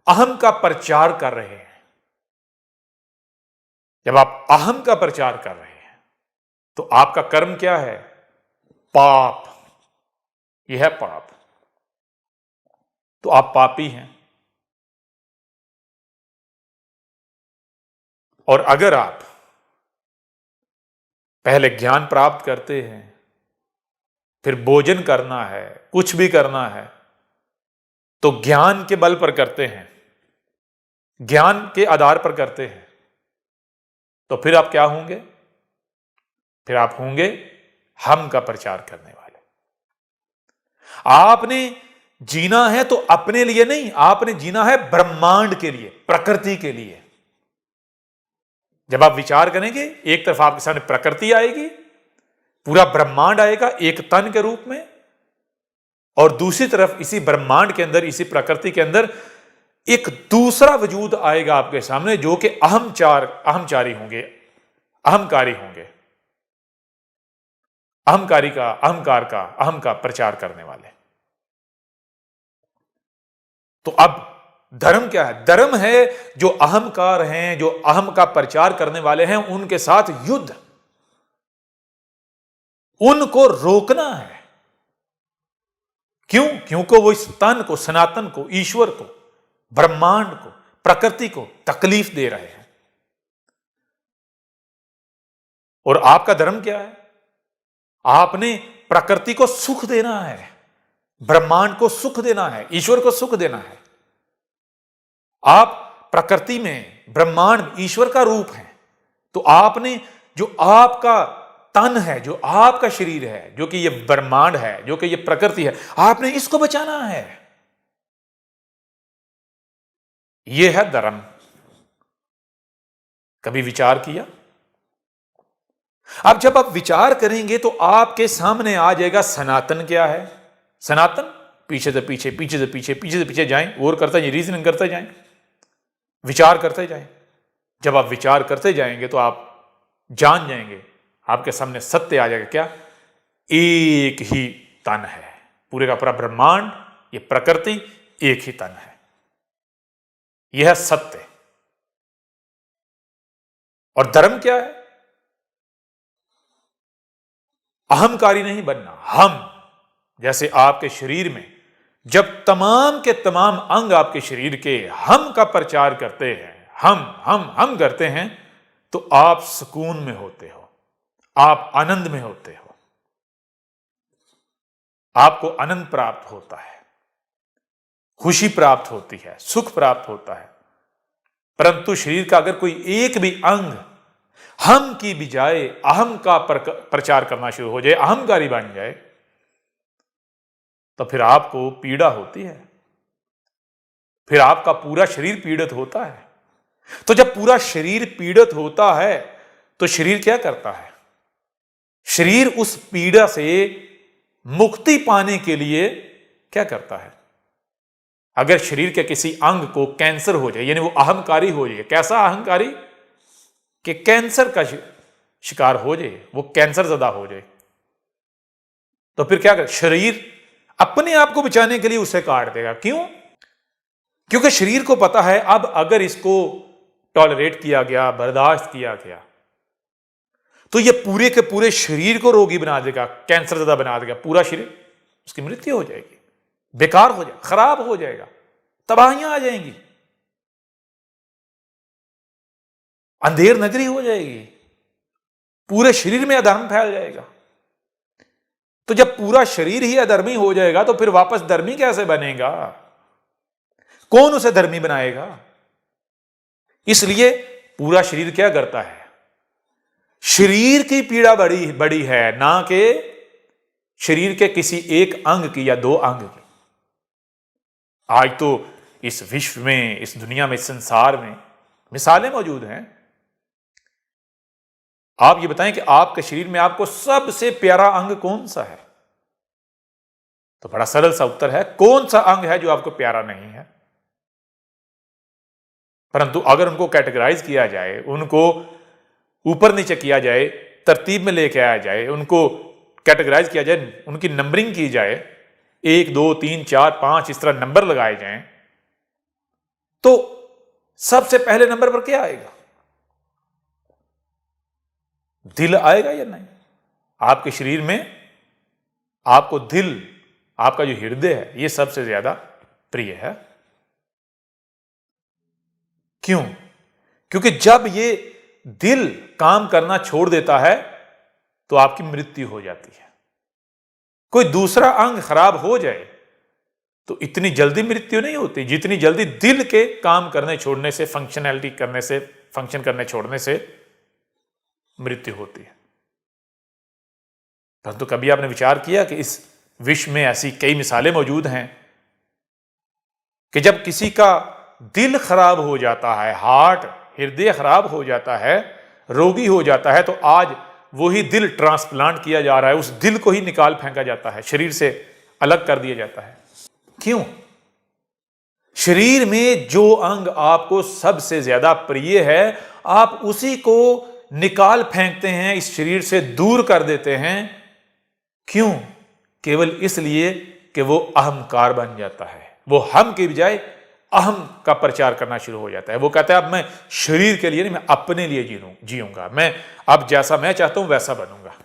Speaker 2: अहम का प्रचार कर रहे हैं। जब आप अहम का प्रचार कर रहे हैं तो आपका कर्म क्या है? पाप। यह है पाप। तो आप पापी हैं। और अगर आप पहले ज्ञान प्राप्त करते हैं, फिर भोजन करना है, कुछ भी करना है, तो ज्ञान के बल पर करते हैं, ज्ञान के आधार पर करते हैं, तो फिर आप क्या होंगे? फिर आप होंगे हम का प्रचार करने वाले। आपने जीना है तो अपने लिए नहीं, आपने जीना है ब्रह्मांड के लिए, प्रकृति के लिए। जब आप विचार करेंगे, एक तरफ आपके सामने प्रकृति आएगी, पूरा ब्रह्मांड आएगा एक तन के रूप में, और दूसरी तरफ इसी ब्रह्मांड के अंदर, इसी प्रकृति के अंदर एक दूसरा वजूद आएगा आपके सामने, जो कि अहमचारी होंगे, अहंकारी होंगे, अहंकारी का, अहंकार का, अहम का प्रचार करने वाले। तो अब धर्म क्या है? धर्म है जो अहंकार हैं, जो अहम का प्रचार करने वाले हैं, उनके साथ युद्ध, उनको रोकना है। क्यों? क्योंकि वो इस तन को, सनातन को, ईश्वर को, ब्रह्मांड को, प्रकृति को तकलीफ दे रहे हैं। और आपका धर्म क्या है? आपने प्रकृति को सुख देना है, ब्रह्मांड को सुख देना है, ईश्वर को सुख देना है। आप प्रकृति में ब्रह्मांड ईश्वर का रूप है, तो आपने जो आपका तन है, जो आपका शरीर है, जो कि ये ब्रह्मांड है, जो कि ये प्रकृति है, आपने इसको बचाना है। यह है धर्म। कभी विचार किया? अब जब आप विचार करेंगे तो आपके सामने आ जाएगा सनातन क्या है। सनातन, पीछे से पीछे, पीछे से पीछे, पीछे से पीछे जाएं, और करते जाएं, रीजनिंग करते जाएं, विचार करते जाएं। जब आप विचार करते जाएंगे तो आप जान जाएंगे, आपके सामने सत्य आ जाएगा। क्या? एक ही तन है, पूरे का पूरा ब्रह्मांड, ये प्रकृति एक ही तन है। यह है सत्य। और धर्म क्या है? अहंकारी नहीं बनना। हम, जैसे आपके शरीर में जब तमाम के तमाम अंग आपके शरीर के हम का प्रचार करते हैं, हम करते हैं, तो आप सुकून में होते हो, आप आनंद में होते हो, आपको आनंद प्राप्त होता है, खुशी प्राप्त होती है, सुख प्राप्त होता है। परंतु शरीर का अगर कोई एक भी अंग हम की बजाय अहम का प्रचार करना शुरू हो जाए, अहंकारी बन जाए, तो फिर आपको पीड़ा होती है, फिर आपका पूरा शरीर पीड़ित होता है। तो जब पूरा शरीर पीड़ित होता है तो शरीर क्या करता है? शरीर उस पीड़ा से मुक्ति पाने के लिए क्या करता है? अगर शरीर के किसी अंग को कैंसर हो जाए, यानी वो अहंकारी हो जाए, कैसा अहंकारी कि कैंसर का शिकार हो जाए, वो कैंसर ज़दा हो जाए, तो फिर क्या करे? शरीर अपने आप को बचाने के लिए उसे काट देगा। क्यों? क्योंकि शरीर को पता है अब अगर इसको टॉलरेट किया गया, बर्दाश्त किया गया, तो ये पूरे के पूरे शरीर को रोगी बना देगा, कैंसर ज़दा बना देगा, पूरा शरीर, उसकी मृत्यु हो जाएगी, बेकार हो जाएगा, खराब हो जाएगा, तबाहियां आ जाएंगी, अंधेर नगरी हो जाएगी, पूरे शरीर में अधर्म फैल जाएगा। तो जब पूरा शरीर ही अधर्मी हो जाएगा तो फिर वापस धर्मी कैसे बनेगा? कौन उसे धर्मी बनाएगा? इसलिए पूरा शरीर क्या करता है? शरीर की पीड़ा बड़ी बड़ी है, ना कि शरीर के किसी एक अंग की या दो अंग की। आज तो इस विश्व में, इस दुनिया में, इस संसार में मिसालें मौजूद हैं। आप ये बताएं कि आपके शरीर में आपको सबसे प्यारा अंग कौन सा है? तो बड़ा सरल सा उत्तर है, कौन सा अंग है जो आपको प्यारा नहीं है? परंतु अगर उनको कैटेगराइज किया जाए, उनको ऊपर नीचे किया जाए, तरतीब में लेके आया जाए, उनको कैटेगराइज किया जाए, उनकी नंबरिंग की जाए, 1 2 3 4 5 इस तरह नंबर लगाए जाएं, तो सबसे पहले नंबर पर क्या आएगा? दिल आएगा या नहीं? आपके शरीर में आपको दिल, आपका जो हृदय है, यह सबसे ज्यादा प्रिय है। क्यों? क्योंकि जब ये दिल काम करना छोड़ देता है तो आपकी मृत्यु हो जाती है। कोई दूसरा अंग खराब हो जाए तो इतनी जल्दी मृत्यु नहीं होती जितनी जल्दी दिल के काम करने छोड़ने से, फंक्शनैलिटी करने से, फंक्शन करने छोड़ने से मृत्यु होती है। परंतु कभी आपने विचार किया कि इस विश्व में ऐसी कई मिसालें मौजूद हैं कि जब किसी का दिल खराब हो जाता है, हार्ट, हृदय खराब हो जाता है, रोगी हो जाता है, तो आज वही दिल ट्रांसप्लांट किया जा रहा है, उस दिल को ही निकाल फेंका जाता है, शरीर से अलग कर दिया जाता है। क्यों? शरीर में जो अंग आपको सबसे ज्यादा प्रिय है, आप उसी को निकाल फेंकते हैं, इस शरीर से दूर कर देते हैं। क्यों? केवल इसलिए कि वो अहंकार बन जाता है। वो हम के बजाय अहम का प्रचार करना शुरू हो जाता है। वो कहता है अब मैं शरीर के लिए नहीं, मैं अपने लिए जीऊंगा, मैं अब जैसा मैं चाहता हूं वैसा बनूंगा।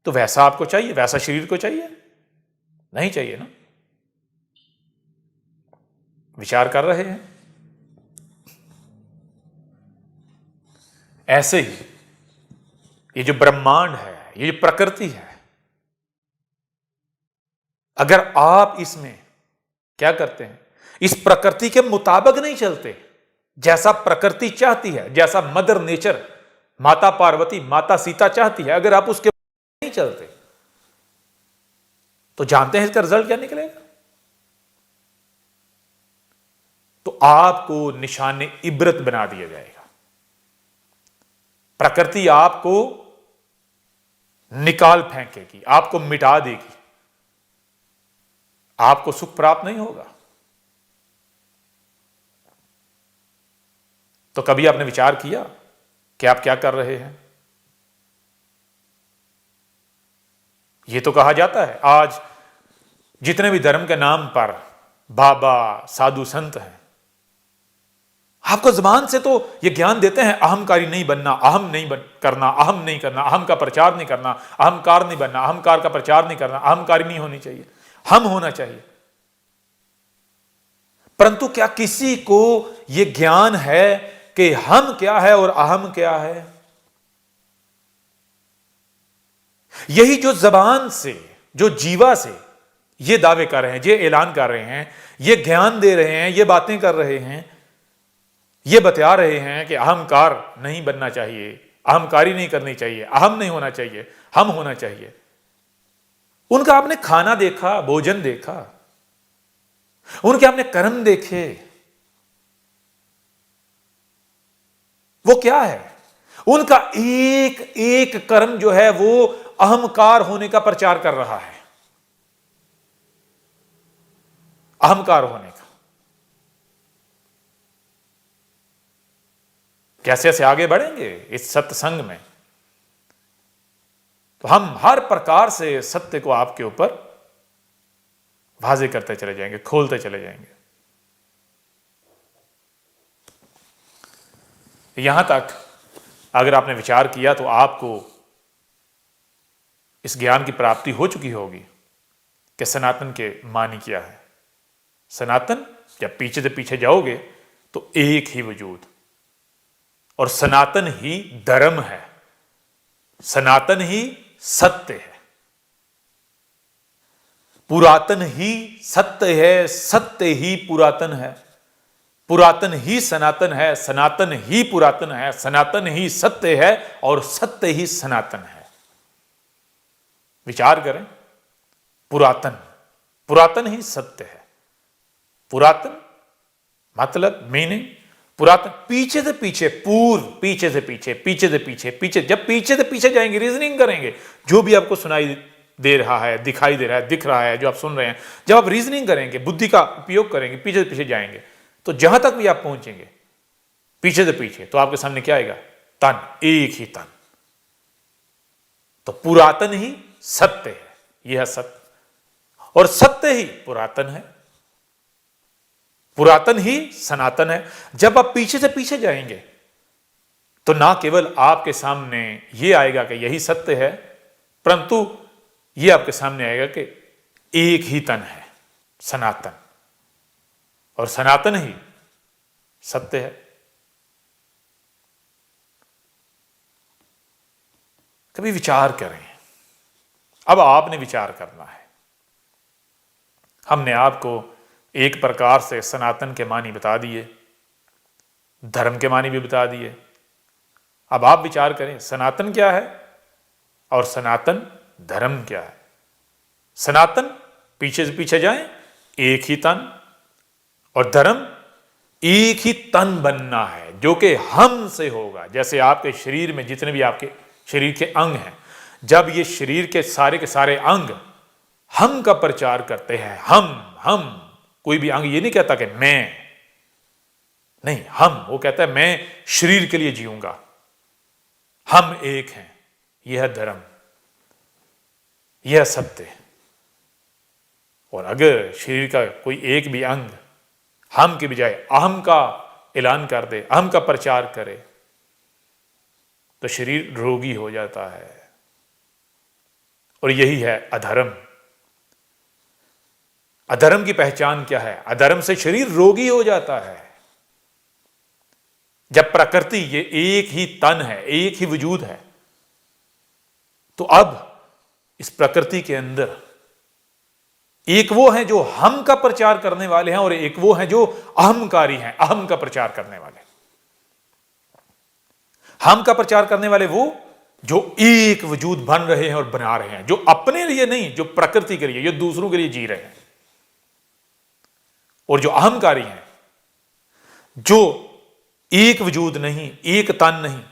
Speaker 2: तो वैसा आपको चाहिए? वैसा शरीर को चाहिए? नहीं चाहिए ना। विचार कर रहे हैं? ऐसे ही ये जो ब्रह्मांड है, ये जो प्रकृति है, अगर आप इसमें क्या करते हैं, इस प्रकृति के मुताबिक नहीं चलते, जैसा प्रकृति चाहती है, जैसा मदर नेचर, माता पार्वती, माता सीता चाहती है, अगर आप उसके नहीं चलते तो जानते हैं इसका रिजल्ट क्या निकलेगा? तो आपको निशाने इबरत बना दिया जाएगा। प्रकृति आपको निकाल फेंकेगी, आपको मिटा देगी, आपको सुख प्राप्त नहीं होगा। तो कभी आपने विचार किया कि आप क्या कर रहे हैं? यह तो कहा जाता है आज जितने भी धर्म के नाम पर बाबा, साधु, संत हैं, आपको जबान से तो यह ज्ञान देते हैं अहंकारी नहीं बनना, अहम नहीं करना, अहम नहीं करना, अहम का प्रचार नहीं करना, अहंकार नहीं बनना, अहंकार का प्रचार नहीं करना, अहंकारी नहीं होनी चाहिए, हम होना चाहिए। परंतु क्या किसी को यह ज्ञान है कि हम क्या है और अहम क्या है? यही जो जबान से, जो जीवा से ये दावे कर रहे हैं, ये ऐलान कर रहे हैं, ये ज्ञान दे रहे हैं, ये बातें कर रहे हैं, ये बता रहे हैं कि अहंकार नहीं बनना चाहिए, अहंकारी नहीं करनी चाहिए, अहम नहीं होना चाहिए, हम होना चाहिए। उनका आपने खाना देखा, भोजन देखा, उनके आपने कर्म देखे, वो क्या है? उनका एक एक कर्म जो है वो अहंकार होने का प्रचार कर रहा है, अहंकार होने का। कैसे ऐसे आगे बढ़ेंगे इस सत्संग में, तो हम हर प्रकार से सत्य को आपके ऊपर वाज़ेह करते चले जाएंगे, खोलते चले जाएंगे। यहां तक अगर आपने विचार किया तो आपको इस ज्ञान की प्राप्ति हो चुकी होगी कि सनातन के मानी क्या है। सनातन, जब पीछे से पीछे जाओगे तो एक ही वजूद, और सनातन ही धर्म है, सनातन ही सत्य है, पुरातन ही सत्य है, सत्य ही पुरातन है, पुरातन ही सनातन है, सनातन ही पुरातन है, सनातन ही सत्य है और सत्य ही सनातन है। विचार करें, पुरातन, पुरातन ही सत्य है। पुरातन मतलब मीनिंग, पुरातन पीछे से पीछे, पूर्व, पीछे से पीछे, पीछे से पीछे, पीछे, जब पीछे से पीछे जाएंगे, रीजनिंग करेंगे, जो भी आपको सुनाई दे रहा है, दिखाई दे रहा है, दिख रहा है, जो आप सुन रहे हैं, जब आप रीजनिंग करेंगे, बुद्धि का उपयोग करेंगे, पीछे से पीछे जाएंगे, तो जहां तक भी आप पहुंचेंगे पीछे से पीछे, तो आपके सामने क्या आएगा? तन, एक ही तन। तो पुरातन ही सत्य है, यह है सत्य, और सत्य ही पुरातन है, पुरातन ही सनातन है। जब आप पीछे से पीछे जाएंगे तो ना केवल आपके सामने यह आएगा कि यही सत्य है, परंतु यह आपके सामने आएगा कि एक ही तन है, सनातन, और सनातन ही सत्य है। कभी विचार करें, अब आपने विचार करना है। हमने आपको एक प्रकार से सनातन के मानी बता दिए, धर्म के मानी भी बता दिए। अब आप विचार करें सनातन क्या है और सनातन धर्म क्या है। सनातन, पीछे से पीछे जाएं, एक ही तन, और धर्म एक ही तन बनना है जो कि हम से होगा। जैसे आपके शरीर में जितने भी आपके शरीर के अंग हैं, जब ये शरीर के सारे अंग हम का प्रचार करते हैं, हम कोई भी अंग ये नहीं कहता कि मैं, नहीं, हम, वो कहता है मैं शरीर के लिए जीऊंगा, हम एक हैं। यह है धर्म, यह सत्य है। और अगर शरीर का कोई एक भी अंग हम के बजाय अहम का ऐलान कर दे, अहम का प्रचार करे, तो शरीर रोगी हो जाता है, और यही है अधर्म। अधर्म की पहचान क्या है? अधर्म से शरीर रोगी हो जाता है। जब प्रकृति ये एक ही तन है, एक ही वजूद है, तो अब इस प्रकृति के अंदर एक वो है जो हम का प्रचार करने वाले हैं, और एक वो है जो अहंकारी हैं, अहम का प्रचार करने वाले। हम का प्रचार करने वाले वो जो एक वजूद बन रहे हैं और बना रहे हैं, जो अपने लिए नहीं, जो प्रकृति के लिए, जो दूसरों के लिए जी रहे हैं। और जो अहंकारी हैं, जो एक वजूद नहीं, एक तन नहीं,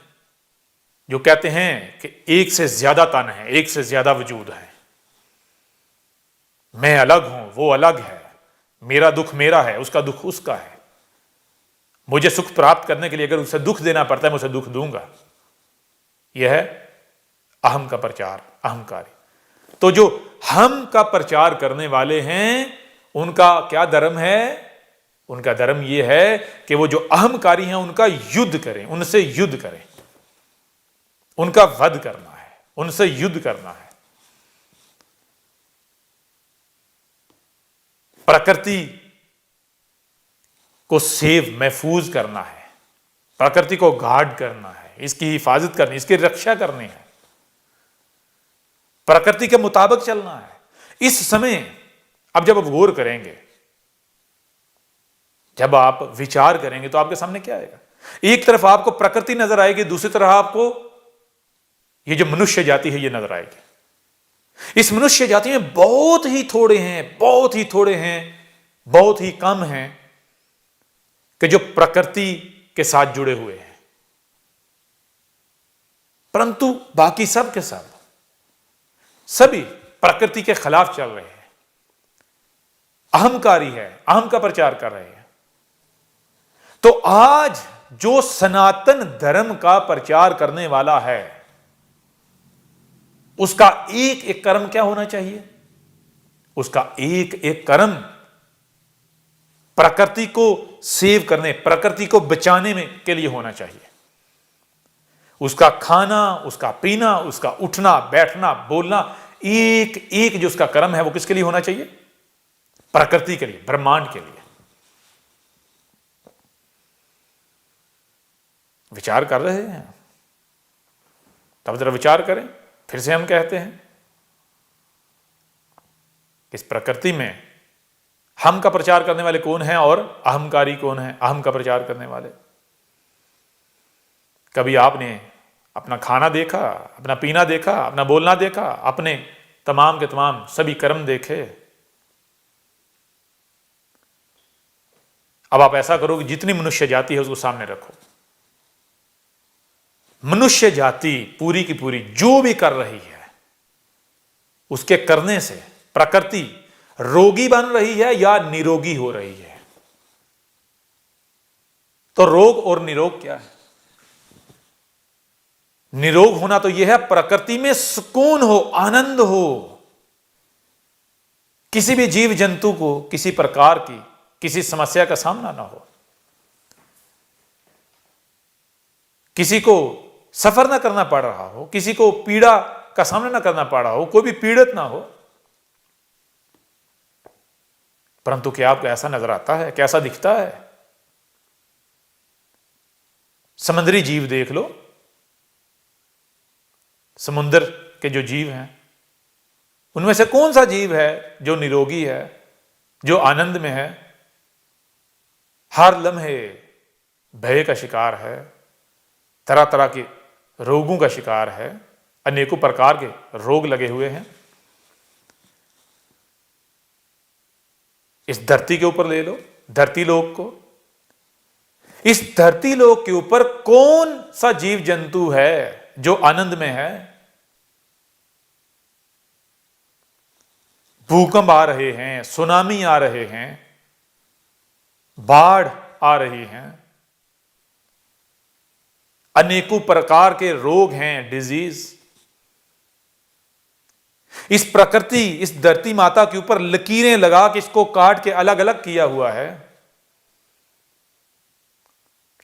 Speaker 2: जो कहते हैं कि एक से ज्यादा तन है, एक से ज्यादा वजूद है, मैं अलग हूं, वो अलग है, मेरा दुख मेरा है, उसका दुख उसका है, मुझे सुख प्राप्त करने के लिए अगर उसे दुख देना पड़ता है मैं उसे दुख दूंगा। यह है अहम का प्रचार, अहंकारी। तो जो हम का प्रचार करने वाले हैं उनका क्या धर्म है? उनका धर्म यह है कि वो जो अहंकारी हैं उनका युद्ध करें, उनसे युद्ध करें, उनका वध करना है, उनसे युद्ध करना है। प्रकृति को सेव, महफूज करना है, प्रकृति को गार्ड करना है, इसकी हिफाजत करनी, इसकी रक्षा करनी है, प्रकृति के मुताबिक चलना है। इस समय अब जब आप गौर करेंगे, जब आप विचार करेंगे, तो आपके सामने क्या आएगा? एक तरफ आपको प्रकृति नजर आएगी, दूसरी तरफ आपको ये जो मनुष्य जाति है ये नजर आएगी। इस मनुष्य जाति में बहुत ही थोड़े हैं, बहुत ही थोड़े हैं, बहुत ही कम हैं कि जो प्रकृति के साथ जुड़े हुए हैं, परंतु बाकी सब के सब सभी प्रकृति के खिलाफ चल रहे हैं, अहंकारी है, अहम का प्रचार कर रहे हैं। तो आज जो सनातन धर्म का प्रचार करने वाला है उसका एक एक कर्म क्या होना चाहिए? उसका एक एक कर्म प्रकृति को सेव करने, प्रकृति को बचाने में के लिए होना चाहिए। उसका खाना, उसका पीना, उसका उठना बैठना बोलना, एक एक जो उसका कर्म है वो किसके लिए होना चाहिए? प्रकृति के लिए, ब्रह्मांड के लिए। विचार कर रहे हैं? तब जरा विचार करें। फिर से हम कहते हैं इस प्रकृति में हम का प्रचार करने वाले कौन हैं और अहंकारी कौन है? अहम का प्रचार करने वाले। कभी आपने अपना खाना देखा, अपना पीना देखा, अपना बोलना देखा, अपने तमाम के तमाम सभी कर्म देखे? अब आप ऐसा करो कि जितनी मनुष्य जाति है उसको सामने रखो। मनुष्य जाति पूरी की पूरी जो भी कर रही है उसके करने से प्रकृति रोगी बन रही है या निरोगी हो रही है? तो रोग और निरोग क्या है? निरोग होना तो यह है प्रकृति में सुकून हो, आनंद हो। किसी भी जीव जंतु को किसी प्रकार की किसी समस्या का सामना ना हो, किसी को सफर ना करना पड़ रहा हो, किसी को पीड़ा का सामना ना करना पड़ रहा हो, कोई भी पीड़ित ना हो। परंतु क्या आपको ऐसा नजर आता है, कैसा दिखता है? समुद्री जीव देख लो, समुद्र के जो जीव हैं उनमें से कौन सा जीव है जो निरोगी है, जो आनंद में है? हर लम्हे भय का शिकार है, तरह तरह के रोगों का शिकार है, अनेकों प्रकार के रोग लगे हुए हैं। इस धरती के ऊपर ले लो, धरती लोक को, इस धरती लोक के ऊपर कौन सा जीव जंतु है जो आनंद में है? भूकंप आ रहे हैं, सुनामी आ रहे हैं, बाढ़ आ रही हैं, अनेकों प्रकार के रोग हैं, डिजीज। इस प्रकृति, इस धरती माता के ऊपर लकीरें लगा के इसको काट के अलग अलग किया हुआ है।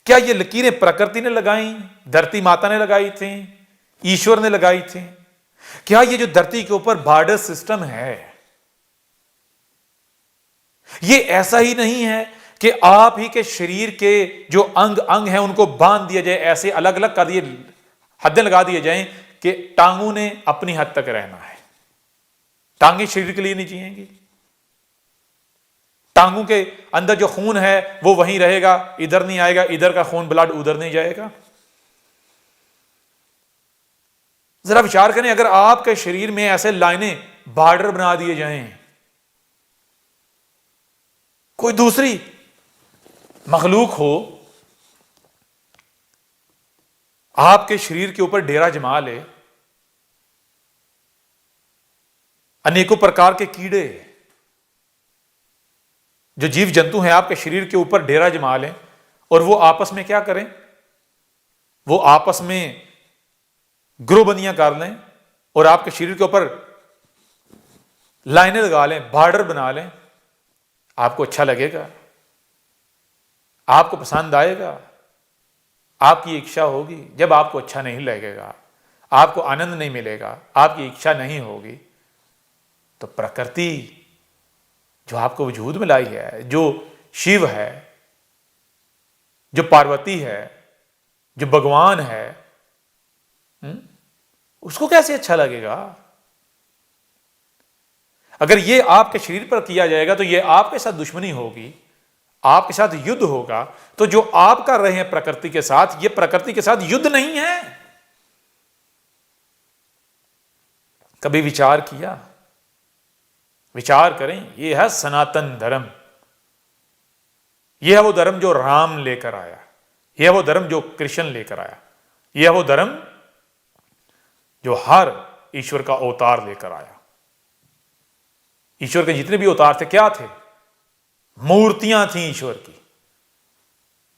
Speaker 2: क्या ये लकीरें प्रकृति ने लगाई, धरती माता ने लगाई थी, ईश्वर ने लगाई थी? क्या ये जो धरती के ऊपर बॉर्डर सिस्टम है, ये ऐसा ही नहीं है कि आप ही के शरीर के जो अंग अंग हैं उनको बांध दिया जाए, ऐसे अलग अलग कर दिए, हदें लगा दिए जाएं कि टांगों ने अपनी हद तक रहना है, टांगे शरीर के लिए नहीं जिएंगी, टांगों के अंदर जो खून है वो वहीं रहेगा, इधर नहीं आएगा, इधर का खून ब्लड उधर नहीं जाएगा। जरा विचार करें, अगर आपके शरीर में ऐसे लाइनें, बॉर्डर बना दिए जाएं, कोई दूसरी मखलूक हो आपके शरीर के ऊपर डेरा जमा ले, अनेकों प्रकार के कीड़े जो जीव जंतु हैं आपके शरीर के ऊपर डेरा जमा लें, और वो आपस में क्या करें? वो आपस में ग्रोबंदियां कर लें और आपके शरीर के ऊपर लाइनें लगा लें, बॉर्डर बना लें। आपको अच्छा लगेगा? आपको पसंद आएगा? आपकी इच्छा होगी? जब आपको अच्छा नहीं लगेगा, आपको आनंद नहीं मिलेगा, आपकी इच्छा नहीं होगी, तो प्रकृति जो आपको वजूद में लाई है, जो शिव है, जो पार्वती है, जो भगवान है, उसको कैसे अच्छा लगेगा? अगर ये आपके शरीर पर किया जाएगा तो ये आपके साथ दुश्मनी होगी, आपके साथ युद्ध होगा। तो जो आप कर रहे हैं प्रकृति के साथ, ये प्रकृति के साथ युद्ध नहीं है। कभी विचार किया? विचार करें, ये है सनातन धर्म, यह है वो धर्म जो राम लेकर आया, यह है वो धर्म जो कृष्ण लेकर आया, यह है वो धर्म जो हर ईश्वर का अवतार लेकर आया। ईश्वर के जितने भी अवतार थे क्या थे? मूर्तियां थी ईश्वर की।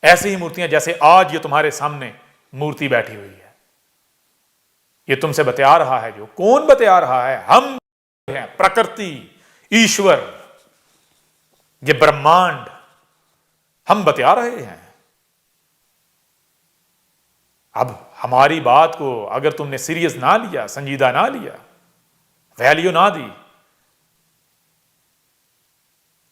Speaker 2: ऐसी ही मूर्तियां जैसे आज ये तुम्हारे सामने मूर्ति बैठी हुई है। ये तुमसे बता रहा है, जो कौन बता रहा है? हम हैं, प्रकृति, ईश्वर, ये ब्रह्मांड, हम बता रहे हैं। अब हमारी बात को अगर तुमने सीरियस ना लिया, संजीदा ना लिया, वैल्यू ना दी,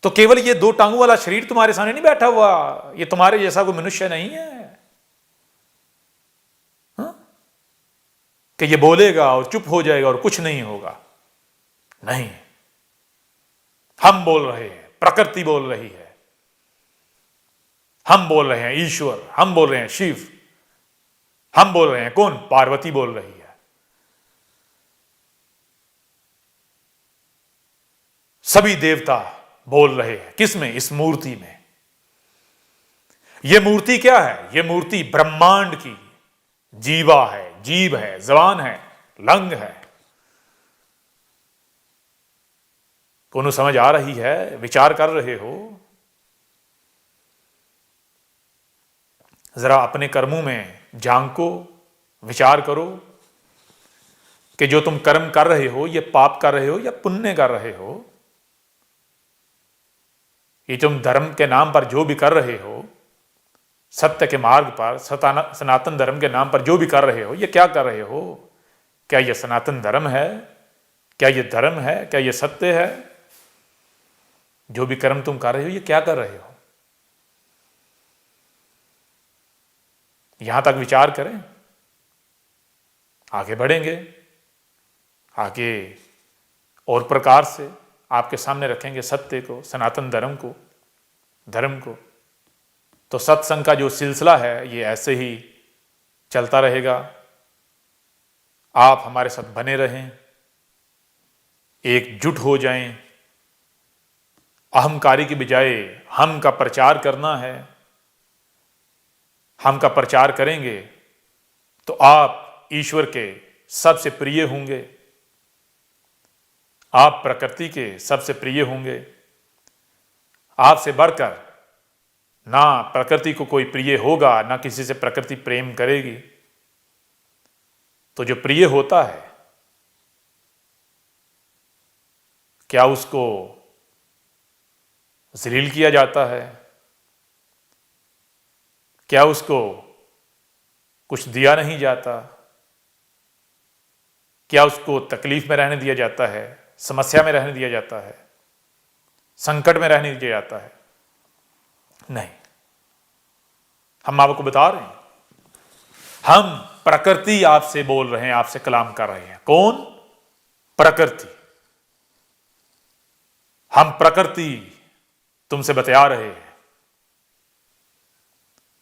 Speaker 2: तो केवल ये दो टांगों वाला शरीर तुम्हारे सामने नहीं बैठा हुआ, ये तुम्हारे जैसा कोई मनुष्य नहीं है कि ये बोलेगा और चुप हो जाएगा और कुछ नहीं होगा। नहीं, हम बोल रहे हैं, प्रकृति बोल रही है, हम बोल रहे हैं ईश्वर, हम बोल रहे हैं शिव, हम बोल रहे हैं कौन? पार्वती बोल रही है। सभी देवता बोल रहे हैं। किसमें? इस मूर्ति में। यह मूर्ति क्या है? यह मूर्ति ब्रह्मांड की जीवा है, जीव है, जबान है, लंग है। कौन समझ आ रही है? विचार कर रहे हो? जरा अपने कर्मों में झांको, विचार करो कि जो तुम कर्म कर रहे हो, ये पाप कर रहे हो या पुण्य कर रहे हो। ये तुम धर्म के नाम पर जो भी कर रहे हो, सत्य के मार्ग पर, सनातन धर्म के नाम पर जो भी कर रहे हो, ये क्या कर रहे हो? क्या ये सनातन धर्म है? क्या ये धर्म है? क्या ये सत्य है? जो भी कर्म तुम कर रहे हो, ये क्या कर रहे हो? यहां तक विचार करें, आगे बढ़ेंगे। आगे और प्रकार से आपके सामने रखेंगे सत्य को, सनातन धर्म को। तो सत्संग का जो सिलसिला है ये ऐसे ही चलता रहेगा। आप हमारे साथ बने रहें, एकजुट हो जाएं। अहंकारी की बजाय हम का प्रचार करना है। हम का प्रचार करेंगे तो आप ईश्वर के सबसे प्रिय होंगे, आप प्रकृति के सबसे प्रिय होंगे। आपसे बढ़कर ना प्रकृति को कोई प्रिय होगा, ना किसी से प्रकृति प्रेम करेगी। तो जो प्रिय होता है, क्या उसको जलील किया जाता है? क्या उसको कुछ दिया नहीं जाता? क्या उसको तकलीफ में रहने दिया जाता है, समस्या में रहने दिया जाता है, संकट में रहने दिया जाता है? नहीं। हम आपको बता रहे हैं, हम प्रकृति आपसे बोल रहे हैं, आपसे कलाम कर रहे हैं। कौन? प्रकृति। हम प्रकृति तुमसे बता रहे हैं।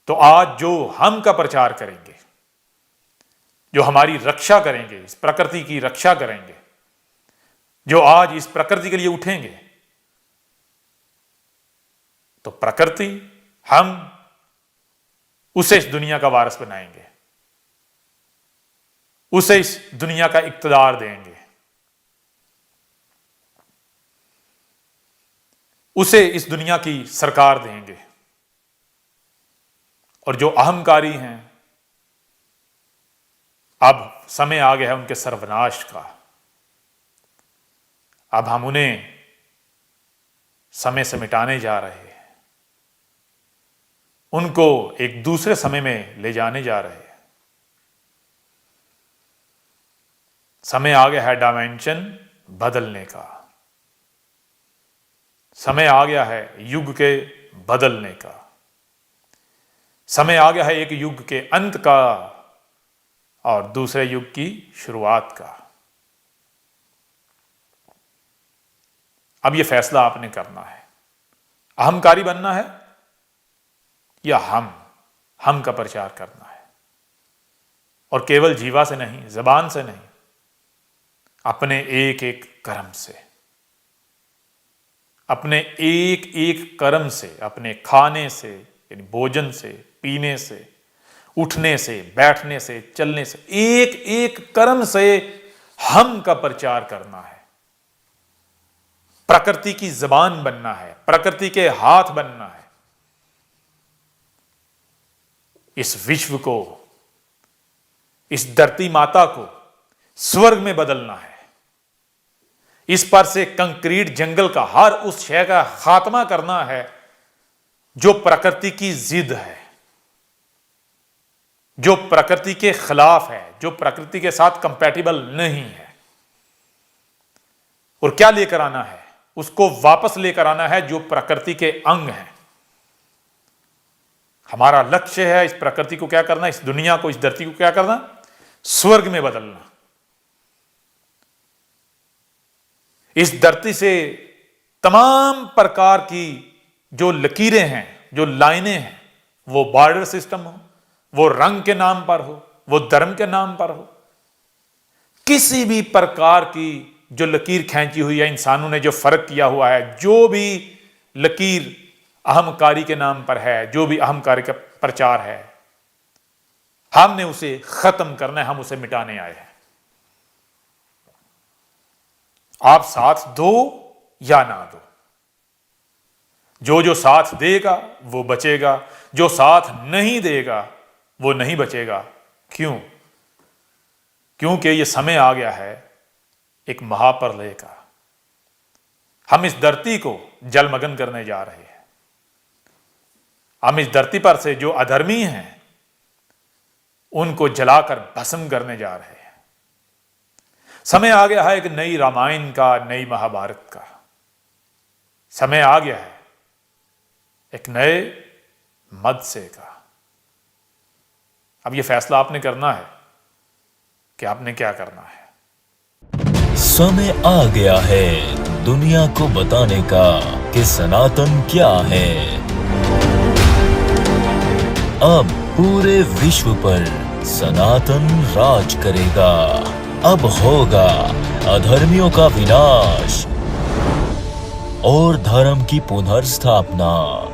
Speaker 2: तो आज जो हम का प्रचार करेंगे, जो हमारी रक्षा करेंगे, इस प्रकृति की रक्षा करेंगे, जो आज इस प्रकृति के लिए उठेंगे, तो प्रकृति, हम उसे इस दुनिया का वारिस बनाएंगे, उसे इस दुनिया का इक्तदार देंगे, उसे इस दुनिया की सरकार देंगे। और जो अहंकारी हैं, अब समय आ गया है उनके सर्वनाश का। अब हम उन्हें समय से मिटाने जा रहे हैं, उनको एक दूसरे समय में ले जाने जा रहे हैं। समय आ गया है डायमेंशन बदलने का, समय आ गया है युग के बदलने का, समय आ गया है एक युग के अंत का और दूसरे युग की शुरुआत का। अब यह फैसला आपने करना है, अहंकारी बनना है या हम का प्रचार करना है। और केवल जीवा से नहीं, जबान से नहीं, अपने एक एक कर्म से, अपने एक एक कर्म से, अपने खाने से, यानी भोजन से, पीने से, उठने से, बैठने से, चलने से, एक एक कर्म से हम का प्रचार करना है। प्रकृति की जबान बनना है, प्रकृति के हाथ बनना है। इस विश्व को, इस धरती माता को स्वर्ग में बदलना है। इस पर से कंक्रीट जंगल का हर उस शय का खात्मा करना है जो प्रकृति की जिद है, जो प्रकृति के खिलाफ है, जो प्रकृति के साथ कंपैटिबल नहीं है। और क्या लेकर आना है? उसको वापस लेकर आना है जो प्रकृति के अंग हैं। हमारा लक्ष्य है इस प्रकृति को क्या करना, इस दुनिया को, इस धरती को क्या करना? स्वर्ग में बदलना। इस धरती से तमाम प्रकार की जो लकीरें हैं, जो लाइनें हैं, वो बॉर्डर सिस्टम हो, वो रंग के नाम पर हो, वो धर्म के नाम पर हो, किसी भी प्रकार की जो लकीर खींची हुई है, इंसानों ने जो फर्क किया हुआ है, जो भी लकीर अहंकारी के नाम पर है, जो भी अहंकारी का प्रचार है, हमने उसे खत्म करना है, हम उसे मिटाने आए हैं। आप साथ दो या ना दो, जो जो साथ देगा वो बचेगा, जो साथ नहीं देगा वो नहीं बचेगा। क्यों? क्योंकि ये समय आ गया है एक महाप्रलय का। हम इस धरती को जलमग्न करने जा रहे हैं। हम इस धरती पर से जो अधर्मी हैं उनको जलाकर भस्म करने जा रहे हैं। समय आ गया है एक नई रामायण का, नई महाभारत का। समय आ गया है एक नए मत्स्य का। अब यह फैसला आपने करना है कि आपने क्या करना है।
Speaker 1: समय आ गया है दुनिया को बताने का कि सनातन क्या है। अब पूरे विश्व पर सनातन राज करेगा। अब होगा अधर्मियों का विनाश और धर्म की पुनर्स्थापना।